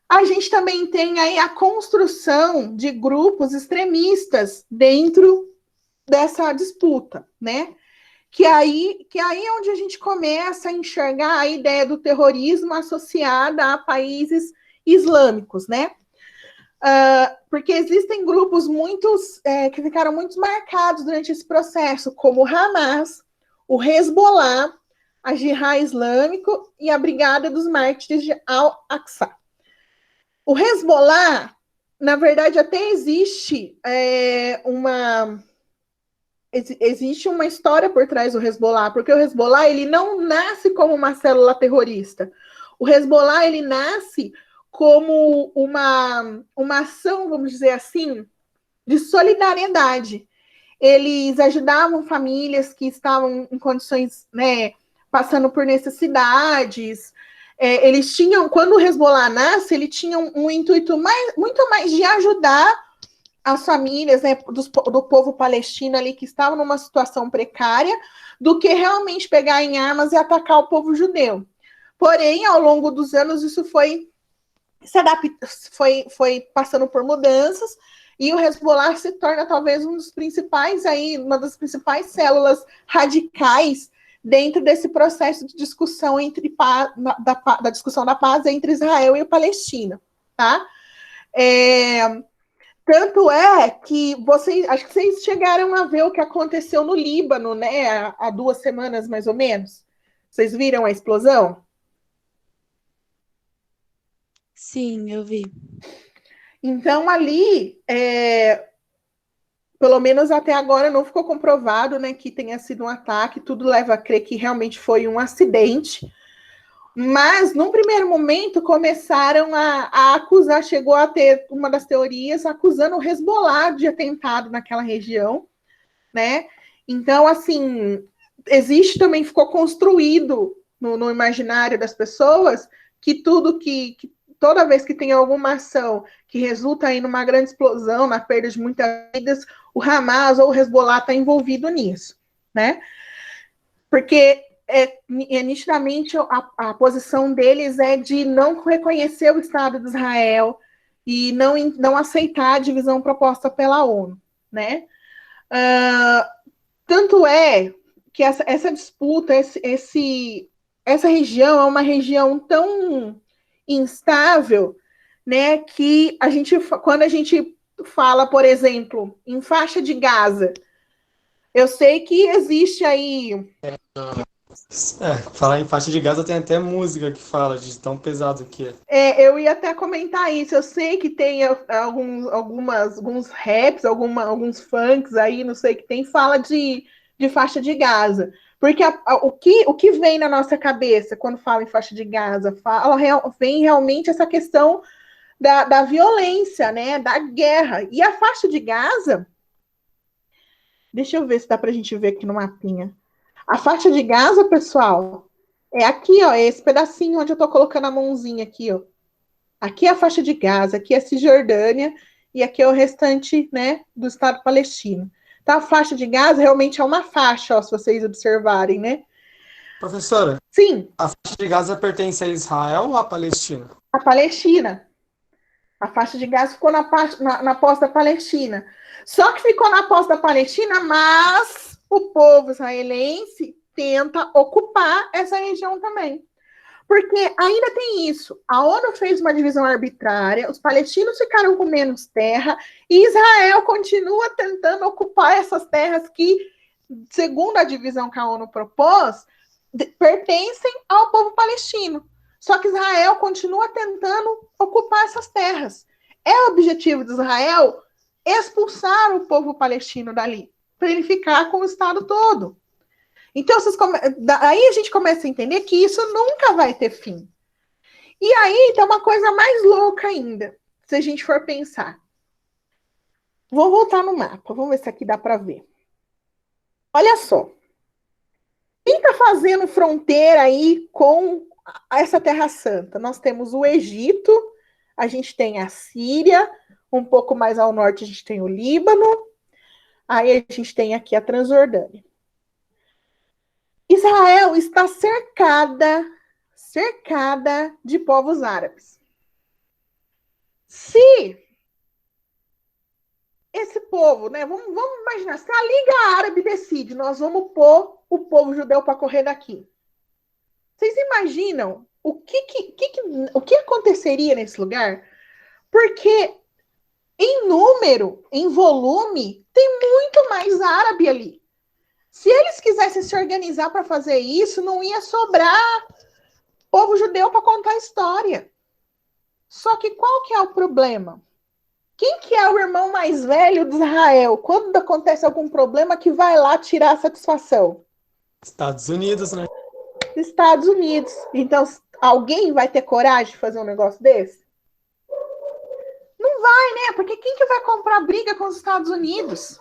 a gente também tem aí a construção de grupos extremistas dentro dessa disputa, né? Que aí é onde a gente começa a enxergar a ideia do terrorismo associada a países islâmicos, né? Porque existem grupos que ficaram muito marcados durante esse processo, como o Hamas, o Hezbollah, a Jihad Islâmico e a Brigada dos Mártires de Al-Aqsa. O Hezbollah, na verdade, até existe uma história por trás do Hezbollah, porque o Hezbollah ele não nasce como uma célula terrorista. O Hezbollah ele nasce como uma ação, vamos dizer assim, de solidariedade. Eles ajudavam famílias que estavam em condições, né, passando por necessidades. Eles tinham, quando o Hezbollah nasce, ele tinha um intuito muito mais de ajudar as famílias, né, do povo palestino ali que estavam numa situação precária, do que realmente pegar em armas e atacar o povo judeu. Porém, ao longo dos anos, isso foi passando por mudanças, e o Hezbollah se torna talvez uma das principais células radicais dentro desse processo de discussão da discussão da paz entre Israel e a Palestina, tá? Tanto é que acho que vocês chegaram a ver o que aconteceu no Líbano, né? Há 2 semanas, mais ou menos. Vocês viram a explosão? Sim, eu vi. Então, ali, pelo menos até agora, não ficou comprovado, né, que tenha sido um ataque. Tudo leva a crer que realmente foi um acidente. Mas, num primeiro momento, começaram a acusar, chegou a ter uma das teorias acusando o Hezbollah de atentado naquela região, né? Então, assim, ficou construído no imaginário das pessoas que toda vez que tem alguma ação que resulta aí numa grande explosão, na perda de muitas vidas, o Hamas ou o Hezbollah está envolvido nisso, né? Porque nitidamente a posição deles é de não reconhecer o Estado de Israel e não aceitar a divisão proposta pela ONU, né? Tanto é que essa disputa, essa região é uma região tão instável, né, que quando a gente fala, por exemplo, em faixa de Gaza, eu sei que existe aí. Falar em faixa de Gaza tem até música que fala de tão pesado que é. Eu ia até comentar isso. Eu sei que tem alguns raps, alguns funks aí, não sei, que tem fala de faixa de Gaza. Porque o que vem na nossa cabeça quando fala em faixa de Gaza? Vem realmente essa questão da violência, né? Da guerra. E a faixa de Gaza, deixa eu ver se dá para a gente ver aqui no mapinha. A faixa de Gaza, pessoal, é aqui, ó, é esse pedacinho onde eu tô colocando a mãozinha aqui, ó. Aqui é a faixa de Gaza, aqui é a Cisjordânia e aqui é o restante, né, do Estado palestino. Então, a faixa de Gaza realmente é uma faixa, ó, se vocês observarem, né? Professora, Sim. A faixa de Gaza pertence a Israel ou à Palestina? A Palestina. A faixa de Gaza ficou na posse da Palestina. Só que ficou na posse da Palestina, mas o povo israelense tenta ocupar essa região também. Porque ainda tem isso. A ONU fez uma divisão arbitrária, os palestinos ficaram com menos terra, e Israel continua tentando ocupar essas terras que, segundo a divisão que a ONU propôs, pertencem ao povo palestino. Só que Israel continua tentando ocupar essas terras. É o objetivo de Israel expulsar o povo palestino dali, para ele ficar com o Estado todo. Então, aí a gente começa a entender que isso nunca vai ter fim. E aí tem uma coisa mais louca ainda, se a gente for pensar. Vou voltar no mapa, vamos ver se aqui dá para ver. Olha só. Quem está fazendo fronteira aí com essa Terra Santa? Nós temos o Egito, a gente tem a Síria, um pouco mais ao norte a gente tem o Líbano, aí a gente tem aqui a Transjordânia. Israel está cercada de povos árabes. Se esse povo, né, vamos imaginar, se a Liga Árabe decide, nós vamos pôr o povo judeu para correr daqui. Vocês imaginam o que aconteceria nesse lugar? Porque em número, em volume, tem muito mais árabe ali. Se eles quisessem se organizar para fazer isso, não ia sobrar povo judeu para contar a história. Só que qual que é o problema? Quem que é o irmão mais velho de Israel? Quando acontece algum problema, que vai lá tirar a satisfação? Estados Unidos, né? Estados Unidos. Então, alguém vai ter coragem de fazer um negócio desse? Não vai, né? Porque quem que vai comprar briga com os Estados Unidos?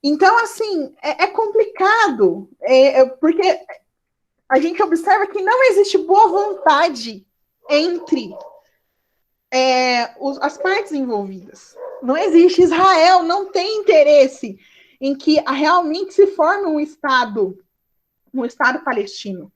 Então, assim, é complicado. Porque a gente observa que não existe boa vontade entre as partes envolvidas. Não existe. Israel não tem interesse em que realmente se forme um Estado palestino,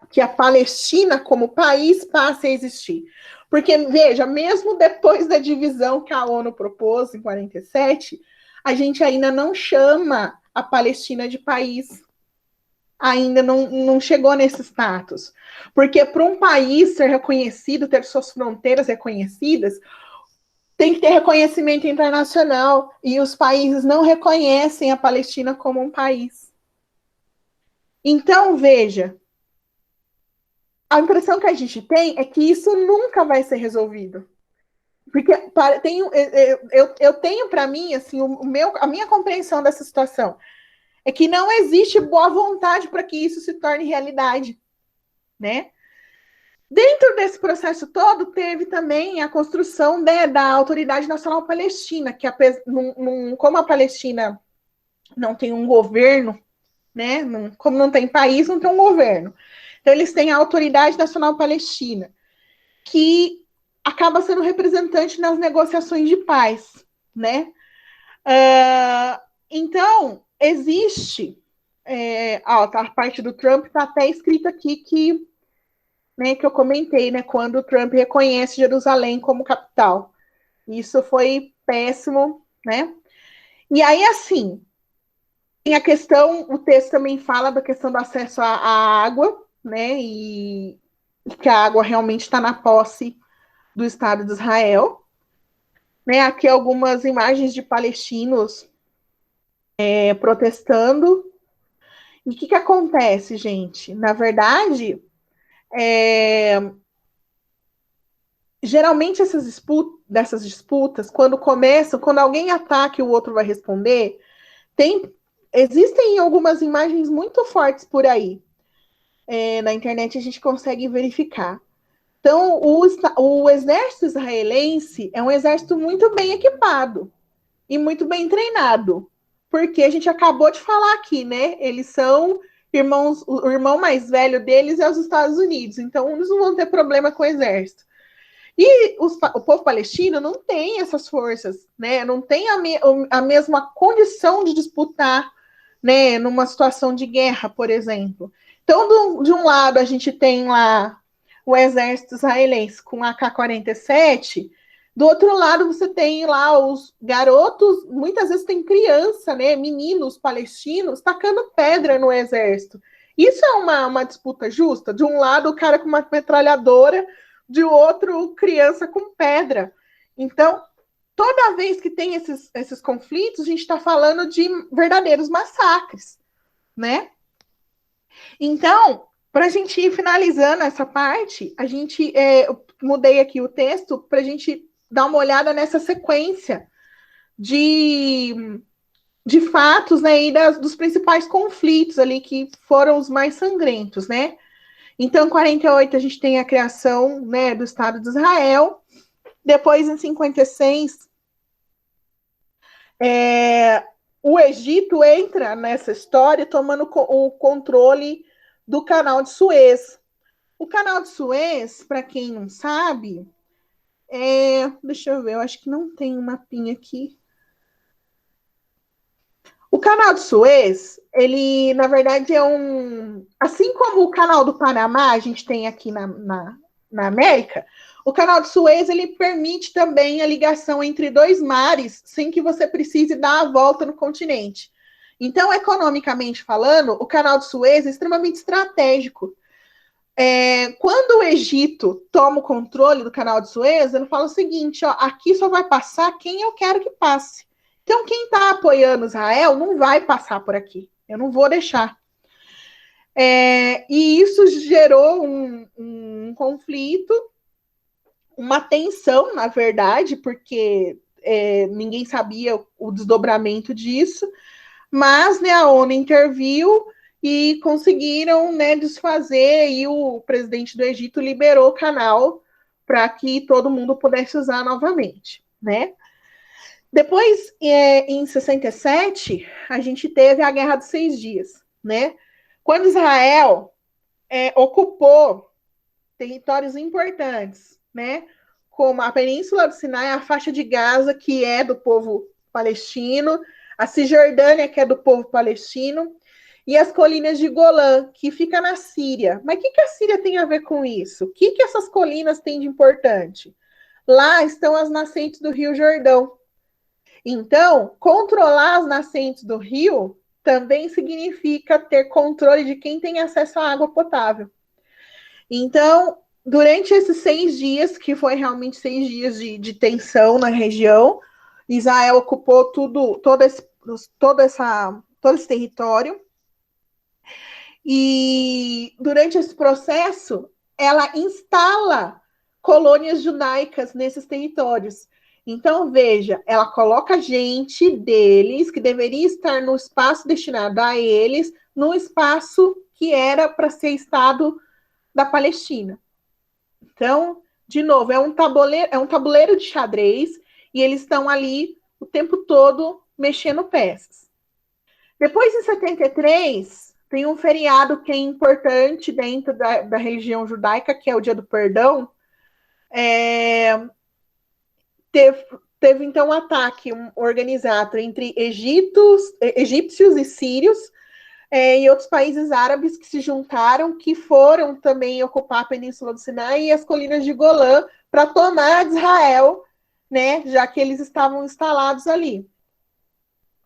que a Palestina como país passe a existir. Porque, veja, mesmo depois da divisão que a ONU propôs em 47, a gente ainda não chama a Palestina de país. Ainda não chegou nesse status. Porque para um país ser reconhecido, ter suas fronteiras reconhecidas, tem que ter reconhecimento internacional. E os países não reconhecem a Palestina como um país. Então, veja, a impressão que a gente tem é que isso nunca vai ser resolvido. Porque eu tenho para mim, assim, a minha compreensão dessa situação é que não existe boa vontade para que isso se torne realidade, né? Dentro desse processo todo, teve também a construção da Autoridade Nacional Palestina, que como a Palestina não tem um governo, né? Como não tem país, não tem um governo. Então, eles têm a Autoridade Nacional Palestina, que acaba sendo representante nas negociações de paz, né? Então, existe... a parte do Trump está até escrito aqui que eu comentei, né? Quando o Trump reconhece Jerusalém como capital. Isso foi péssimo, né? E aí, assim, tem a questão, o texto também fala da questão do acesso à água, né? E que a água realmente está na posse do Estado de Israel. Né? Aqui algumas imagens de palestinos protestando. E o que acontece, gente? Na verdade, geralmente dessas disputas, quando começam, quando alguém ataca e o outro vai responder, existem algumas imagens muito fortes por aí. Na internet a gente consegue verificar. Então, o exército israelense é um exército muito bem equipado e muito bem treinado, porque a gente acabou de falar aqui, né? Eles são irmãos, o irmão mais velho deles é os Estados Unidos, então eles não vão ter problema com o exército. E o povo palestino não tem essas forças, né? Não tem a mesma condição de disputar, né? Numa situação de guerra, por exemplo. Então, de um lado, a gente tem lá o exército israelense com AK-47, do outro lado, você tem lá os garotos, muitas vezes tem criança, né? Meninos palestinos tacando pedra no exército. Isso é uma disputa justa? De um lado, o cara com uma metralhadora, de outro, criança com pedra. Então, toda vez que tem esses conflitos, a gente está falando de verdadeiros massacres, né? Então, para a gente ir finalizando essa parte, eu mudei aqui o texto para a gente dar uma olhada nessa sequência de fatos, né, e dos principais conflitos ali que foram os mais sangrentos, né? Então, em 48, a gente tem a criação, né, do Estado de Israel. Depois, em 56, o Egito entra nessa história tomando o controle do Canal de Suez. O Canal de Suez, para quem não sabe, Deixa eu ver, eu acho que não tem um mapinha aqui. O canal de Suez, ele, na verdade, é um... Assim como o canal do Panamá, a gente tem aqui na América, o canal de Suez, ele permite também a ligação entre dois mares, sem que você precise dar a volta no continente. Então, economicamente falando, o canal de Suez é extremamente estratégico. Quando o Egito toma o controle do canal de Suez, ele fala o seguinte, ó, aqui só vai passar quem eu quero que passe. Então, quem está apoiando Israel não vai passar por aqui. Eu não vou deixar. E isso gerou um conflito, uma tensão, na verdade, porque ninguém sabia o desdobramento disso, mas, né, a ONU interviu e conseguiram, né, desfazer, e o presidente do Egito liberou o canal para que todo mundo pudesse usar novamente, né? Depois, em 67, a gente teve a Guerra dos 6 Dias, né? Quando Israel ocupou territórios importantes, né? Como a Península do Sinai, a faixa de Gaza, que é do povo palestino, a Cisjordânia, que é do povo palestino, e as colinas de Golã, que fica na Síria. Mas o que a Síria tem a ver com isso? O que essas colinas têm de importante? Lá estão as nascentes do Rio Jordão. Então, controlar as nascentes do rio também significa ter controle de quem tem acesso à água potável. Então, durante esses 6 dias, que foi realmente 6 dias de tensão na região, Israel ocupou todo esse território. E durante esse processo, ela instala colônias judaicas nesses territórios. Então, veja, ela coloca gente deles, que deveria estar no espaço destinado a eles, no espaço que era para ser Estado da Palestina. Então, de novo, é um tabuleiro de xadrez, e eles estão ali o tempo todo mexendo peças. Depois, em 73, tem um feriado que é importante dentro da religião judaica, que é o Dia do Perdão. Teve então um ataque organizado entre egípcios e sírios, e outros países árabes que se juntaram, que foram também ocupar a Península do Sinai e as colinas de Golã para tomar Israel, né, já que eles estavam instalados ali.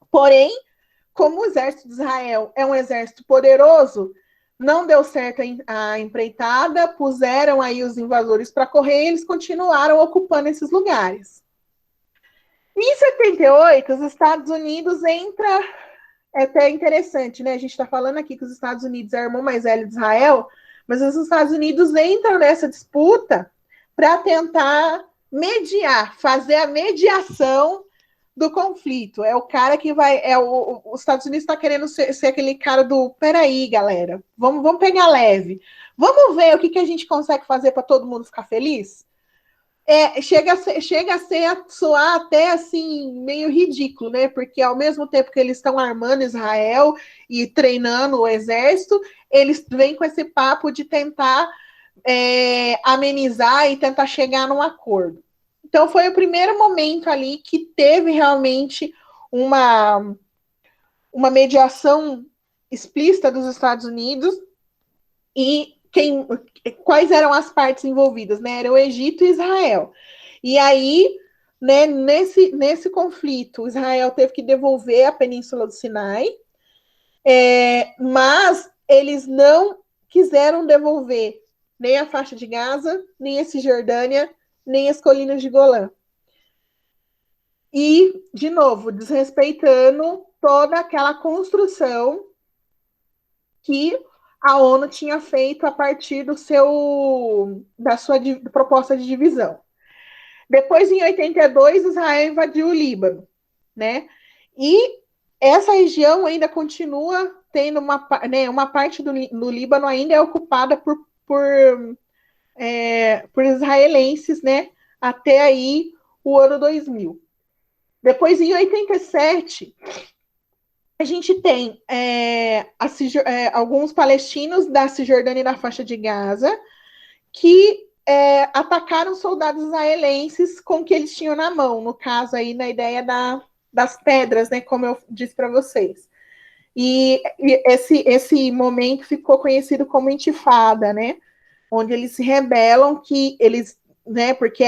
Porém, como o exército de Israel é um exército poderoso, não deu certo a empreitada, puseram aí os invasores para correr, e eles continuaram ocupando esses lugares. Em 78, os Estados Unidos entra... É até interessante, né? A gente está falando aqui que os Estados Unidos é o irmão mais velho de Israel, mas os Estados Unidos entram nessa disputa para tentar mediar, fazer a mediação do conflito. É o cara que vai... Os Estados Unidos está querendo ser aquele cara do... Peraí, galera, vamos pegar leve. Vamos ver o que a gente consegue fazer para todo mundo ficar feliz? Chega a soar até assim, meio ridículo, né? Porque ao mesmo tempo que eles estão armando Israel e treinando o exército, eles vêm com esse papo de tentar amenizar e tentar chegar num acordo. Então foi o primeiro momento ali que teve realmente uma mediação explícita dos Estados Unidos. E quais eram as partes envolvidas, né? Era o Egito e Israel. E aí, né, nesse conflito, Israel teve que devolver a Península do Sinai, mas eles não quiseram devolver nem a faixa de Gaza, nem a Cisjordânia, nem as colinas de Golã. E, de novo, desrespeitando toda aquela construção que a ONU tinha feito a partir da sua proposta de divisão. Depois, em 82, Israel invadiu o Líbano, né? E essa região ainda continua tendo uma parte do Líbano ainda é ocupada por israelenses, né? Até aí o ano 2000. Depois, em 87, a gente tem alguns palestinos da Cisjordânia e da faixa de Gaza que atacaram soldados israelenses com o que eles tinham na mão, no caso aí na ideia das pedras, né, como eu disse para vocês. E esse momento ficou conhecido como intifada, né, onde eles se rebelam, né, porque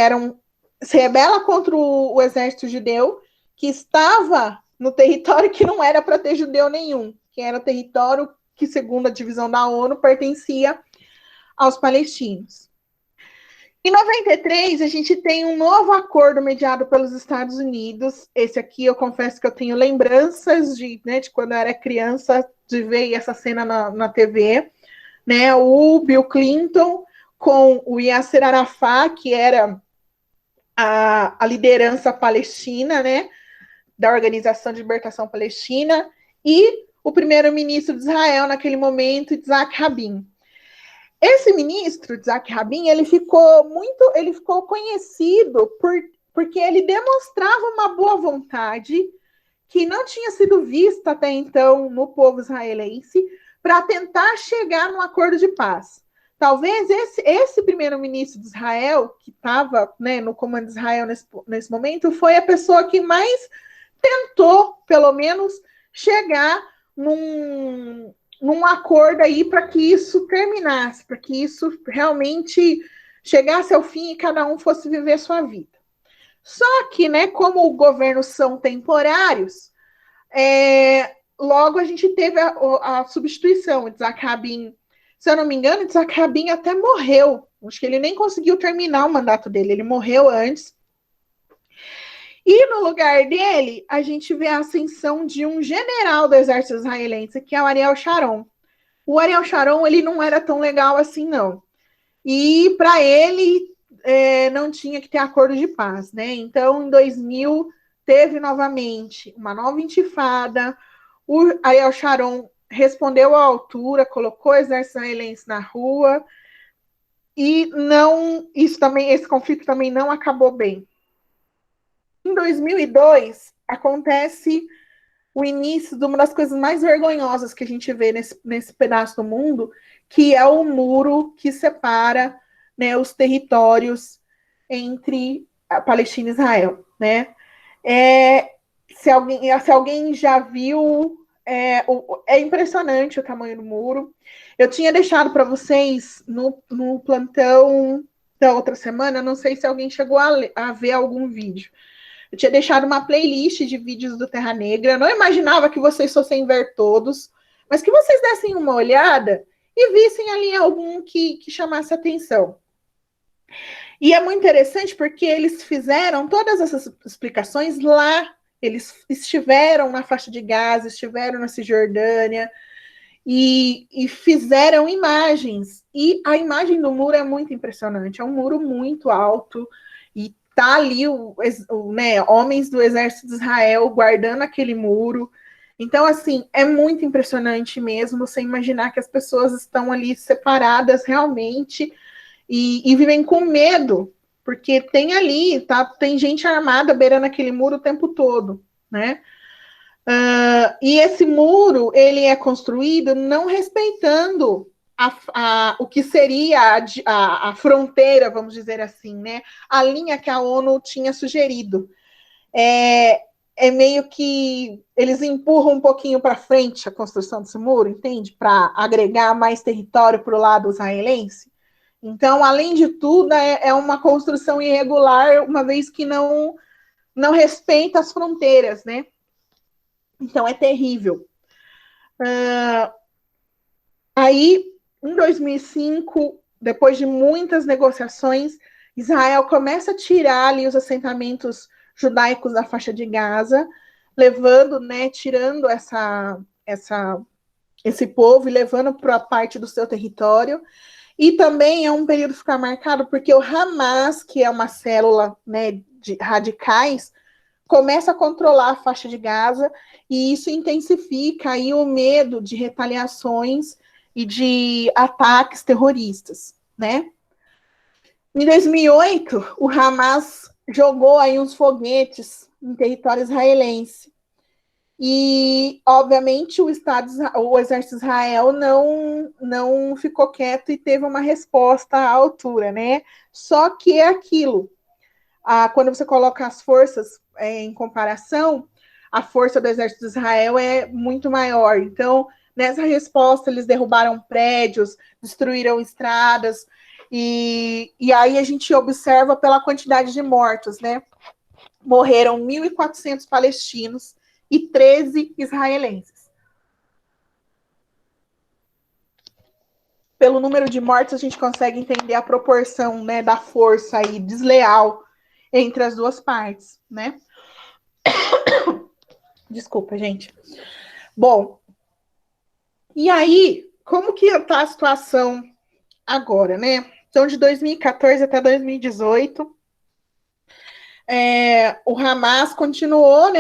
se rebela contra o exército judeu, que estava no território que não era para ter judeu nenhum, que era o território que, segundo a divisão da ONU, pertencia aos palestinos. Em 93, a gente tem um novo acordo mediado pelos Estados Unidos. Esse aqui, eu confesso que eu tenho lembranças de quando eu era criança, de ver essa cena na TV. Né? O Bill Clinton com o Yasser Arafat, que era a liderança palestina, né? Da Organização de Libertação Palestina, e o primeiro-ministro de Israel, naquele momento, Yitzhak Rabin. Esse ministro, Yitzhak Rabin, ele ficou conhecido porque ele demonstrava uma boa vontade que não tinha sido vista até então no povo israelense para tentar chegar num acordo de paz. Talvez esse primeiro-ministro de Israel, que estava, né, no comando de Israel nesse momento, foi a pessoa que mais tentou, pelo menos, chegar num acordo aí para que isso terminasse, para que isso realmente chegasse ao fim e cada um fosse viver a sua vida. Só que, né, como os governos são temporários, logo a gente teve a substituição. Yitzhak Rabin, se eu não me engano, Yitzhak Rabin até morreu. Acho que ele nem conseguiu terminar o mandato dele, ele morreu antes. E no lugar dele, a gente vê a ascensão de um general do exército israelense, que é o Ariel Sharon. O Ariel Sharon, ele não era tão legal assim, não. E para ele, não tinha que ter acordo de paz, né? Então, em 2000, teve novamente uma nova intifada. O Ariel Sharon respondeu à altura, colocou o exército israelense na rua. E esse conflito também não acabou bem. Em 2002, acontece o início de uma das coisas mais vergonhosas que a gente vê nesse pedaço do mundo, que é o muro que separa, né, os territórios entre a Palestina e Israel. Né? Se alguém já viu, é impressionante o tamanho do muro. Eu tinha deixado para vocês no plantão da outra semana, não sei se alguém chegou a ver algum vídeo. Eu tinha deixado uma playlist de vídeos do Terra Negra. Eu não imaginava que vocês fossem ver todos, mas que vocês dessem uma olhada e vissem ali algum que chamasse atenção. E é muito interessante porque eles fizeram todas essas explicações lá. Eles estiveram na faixa de Gaza, estiveram na Cisjordânia e fizeram imagens. E a imagem do muro é muito impressionante. É um muro muito alto e tá ali né, homens do exército de Israel guardando aquele muro. Então, assim, é muito impressionante mesmo você imaginar que as pessoas estão ali separadas realmente e vivem com medo, porque tem gente armada beirando aquele muro o tempo todo, né? E esse muro, ele é construído não respeitando o que seria a fronteira, vamos dizer assim, né? A linha que a ONU tinha sugerido. É meio que eles empurram um pouquinho para frente a construção desse muro, entende? Para agregar mais território para o lado israelense. Então, além de tudo, é uma construção irregular, uma vez que não respeita as fronteiras, né? Então, é terrível. Aí, em 2005, depois de muitas negociações, Israel começa a tirar ali os assentamentos judaicos da faixa de Gaza, levando, né, tirando esse povo e levando para a parte do seu território. E também é um período que fica marcado porque o Hamas, que é uma célula, né, de radicais, começa a controlar a faixa de Gaza e isso intensifica aí o medo de retaliações e de ataques terroristas, né? Em 2008, o Hamas jogou aí uns foguetes em território israelense. E, obviamente, o exército de Israel não ficou quieto e teve uma resposta à altura, né? Só que é aquilo. Quando você coloca as forças em comparação, a força do exército de Israel é muito maior. Então, nessa resposta, eles derrubaram prédios, destruíram estradas, e aí a gente observa pela quantidade de mortos, né? Morreram 1.400 palestinos e 13 israelenses. Pelo número de mortes, a gente consegue entender a proporção, né, da força aí desleal entre as duas partes, né? Desculpa, gente. Bom, e aí, como que está a situação agora, né? Então, de 2014 até 2018, o Hamas continuou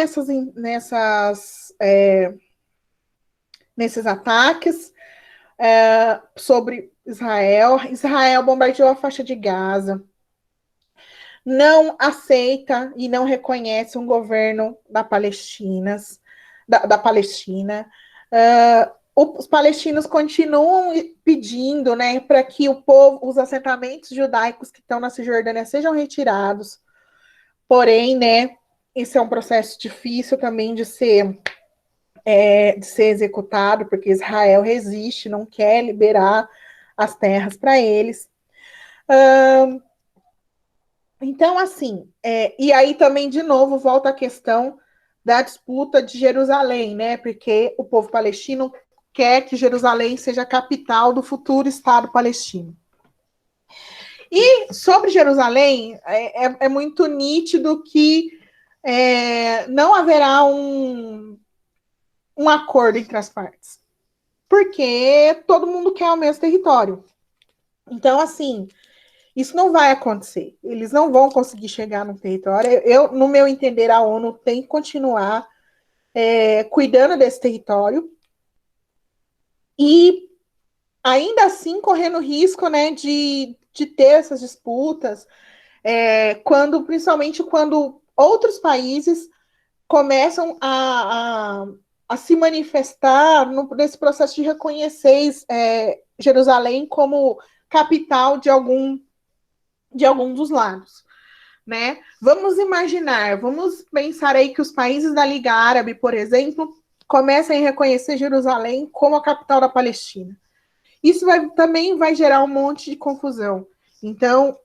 nesses ataques sobre Israel. Israel bombardeou a faixa de Gaza, não aceita e não reconhece um governo da Palestina. Os palestinos continuam pedindo, né, para que os assentamentos judaicos que estão na Cisjordânia sejam retirados. Porém, né, esse é um processo difícil também de ser executado, porque Israel resiste, não quer liberar as terras para eles. Então, assim, e aí também, de novo, volta a questão da disputa de Jerusalém, né? Porque o povo palestino quer que Jerusalém seja a capital do futuro Estado palestino. E sobre Jerusalém, é muito nítido que não haverá um acordo entre as partes, porque todo mundo quer o mesmo território. Então, assim, isso não vai acontecer. Eles não vão conseguir chegar no território. No meu entender, a ONU tem que continuar cuidando desse território e, ainda assim, correndo risco, né, de ter essas disputas, principalmente quando outros países começam a se manifestar nesse processo de reconhecer Jerusalém como capital de algum dos lados, né? Vamos pensar aí que os países da Liga Árabe, por exemplo, comecem a reconhecer Jerusalém como a capital da Palestina. Isso também vai gerar um monte de confusão. Então,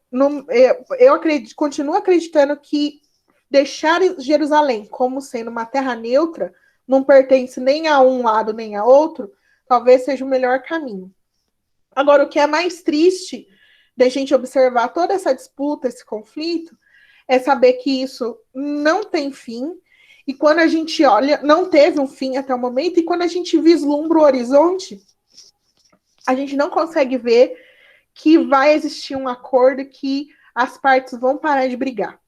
eu continuo acreditando que deixar Jerusalém como sendo uma terra neutra, não pertence nem a um lado nem a outro, talvez seja o melhor caminho. Agora, o que é mais triste da gente observar toda essa disputa, esse conflito, é saber que isso não tem fim, e quando a gente olha, não teve um fim até o momento, e quando a gente vislumbra o horizonte, a gente não consegue ver que vai existir um acordo, que as partes vão parar de brigar.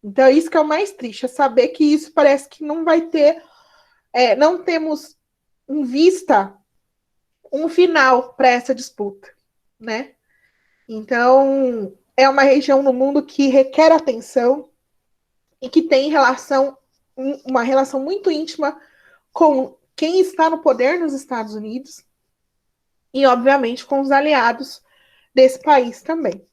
Então, isso que é o mais triste, é saber que isso parece que não vai ter, não temos em vista um final para essa disputa, né? Então, é uma região no mundo que requer atenção e que tem uma relação muito íntima com quem está no poder nos Estados Unidos e, obviamente, com os aliados desse país também.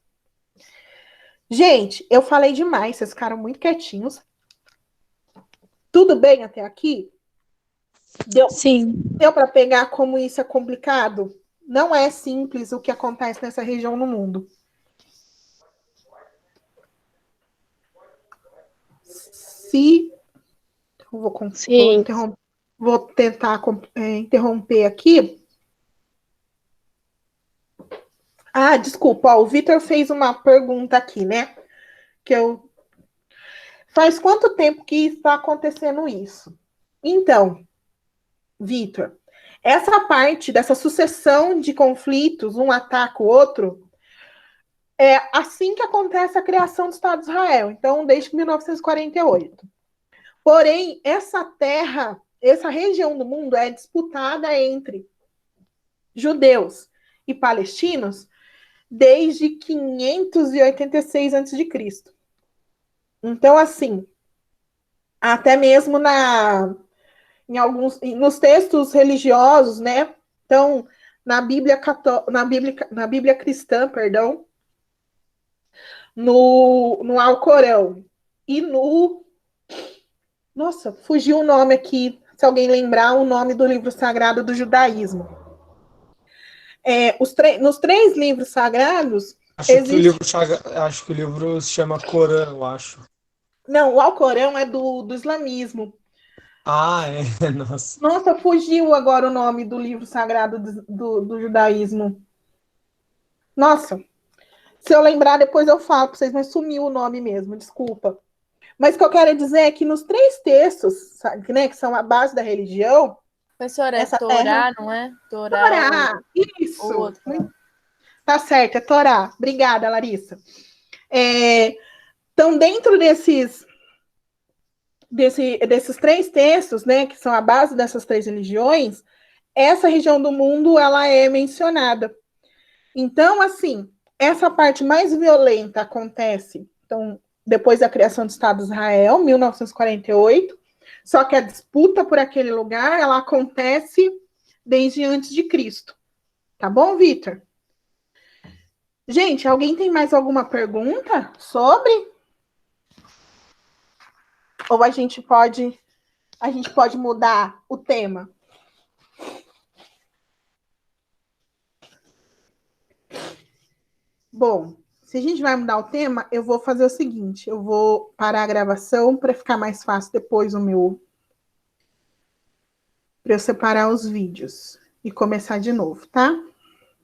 Gente, eu falei demais, vocês ficaram muito quietinhos. Tudo bem até aqui? Sim. Deu para pegar como isso é complicado? Não é simples o que acontece nessa região no mundo. Vou tentar interromper aqui. Desculpa, o Vitor fez uma pergunta aqui, né? Faz quanto tempo que está acontecendo isso? Então, Vitor, essa parte dessa sucessão de conflitos, um ataca o outro, é assim que acontece a criação do Estado de Israel, então, desde 1948. Porém, essa região do mundo é disputada entre judeus e palestinos desde 586 a.C. Então, assim, até mesmo nos textos religiosos, né? Então, na Bíblia cristã, perdão, no Alcorão e nossa, fugiu o nome aqui, se alguém lembrar o nome do livro sagrado do judaísmo. Nos 3 livros sagrados Acho que o livro se chama Corão, eu acho. Não, o Alcorão é do islamismo. Ah, é, nossa. Nossa, fugiu agora o nome do livro sagrado do judaísmo. Nossa, se eu lembrar, depois eu falo para vocês, mas sumiu o nome mesmo, desculpa. Mas o que eu quero dizer é que nos 3 textos, sabe, né, que são a base da religião, Professora, é essa Torá, terra... não é? Torá é Torá, isso. o outro. Tá certo, é Torá. Obrigada, Larissa. Então, dentro desses 3 textos, né, que são a base dessas 3 religiões, essa região do mundo, ela é mencionada. Então, assim, essa parte mais violenta acontece, então, depois da criação do Estado de Israel, 1948, só que a disputa por aquele lugar, ela acontece desde antes de Cristo. Tá bom, Vitor? Gente, alguém tem mais alguma pergunta sobre? Ou a gente pode mudar o tema? Bom, se a gente vai mudar o tema, eu vou fazer o seguinte, eu vou parar a gravação para ficar mais fácil depois para eu separar os vídeos e começar de novo, tá?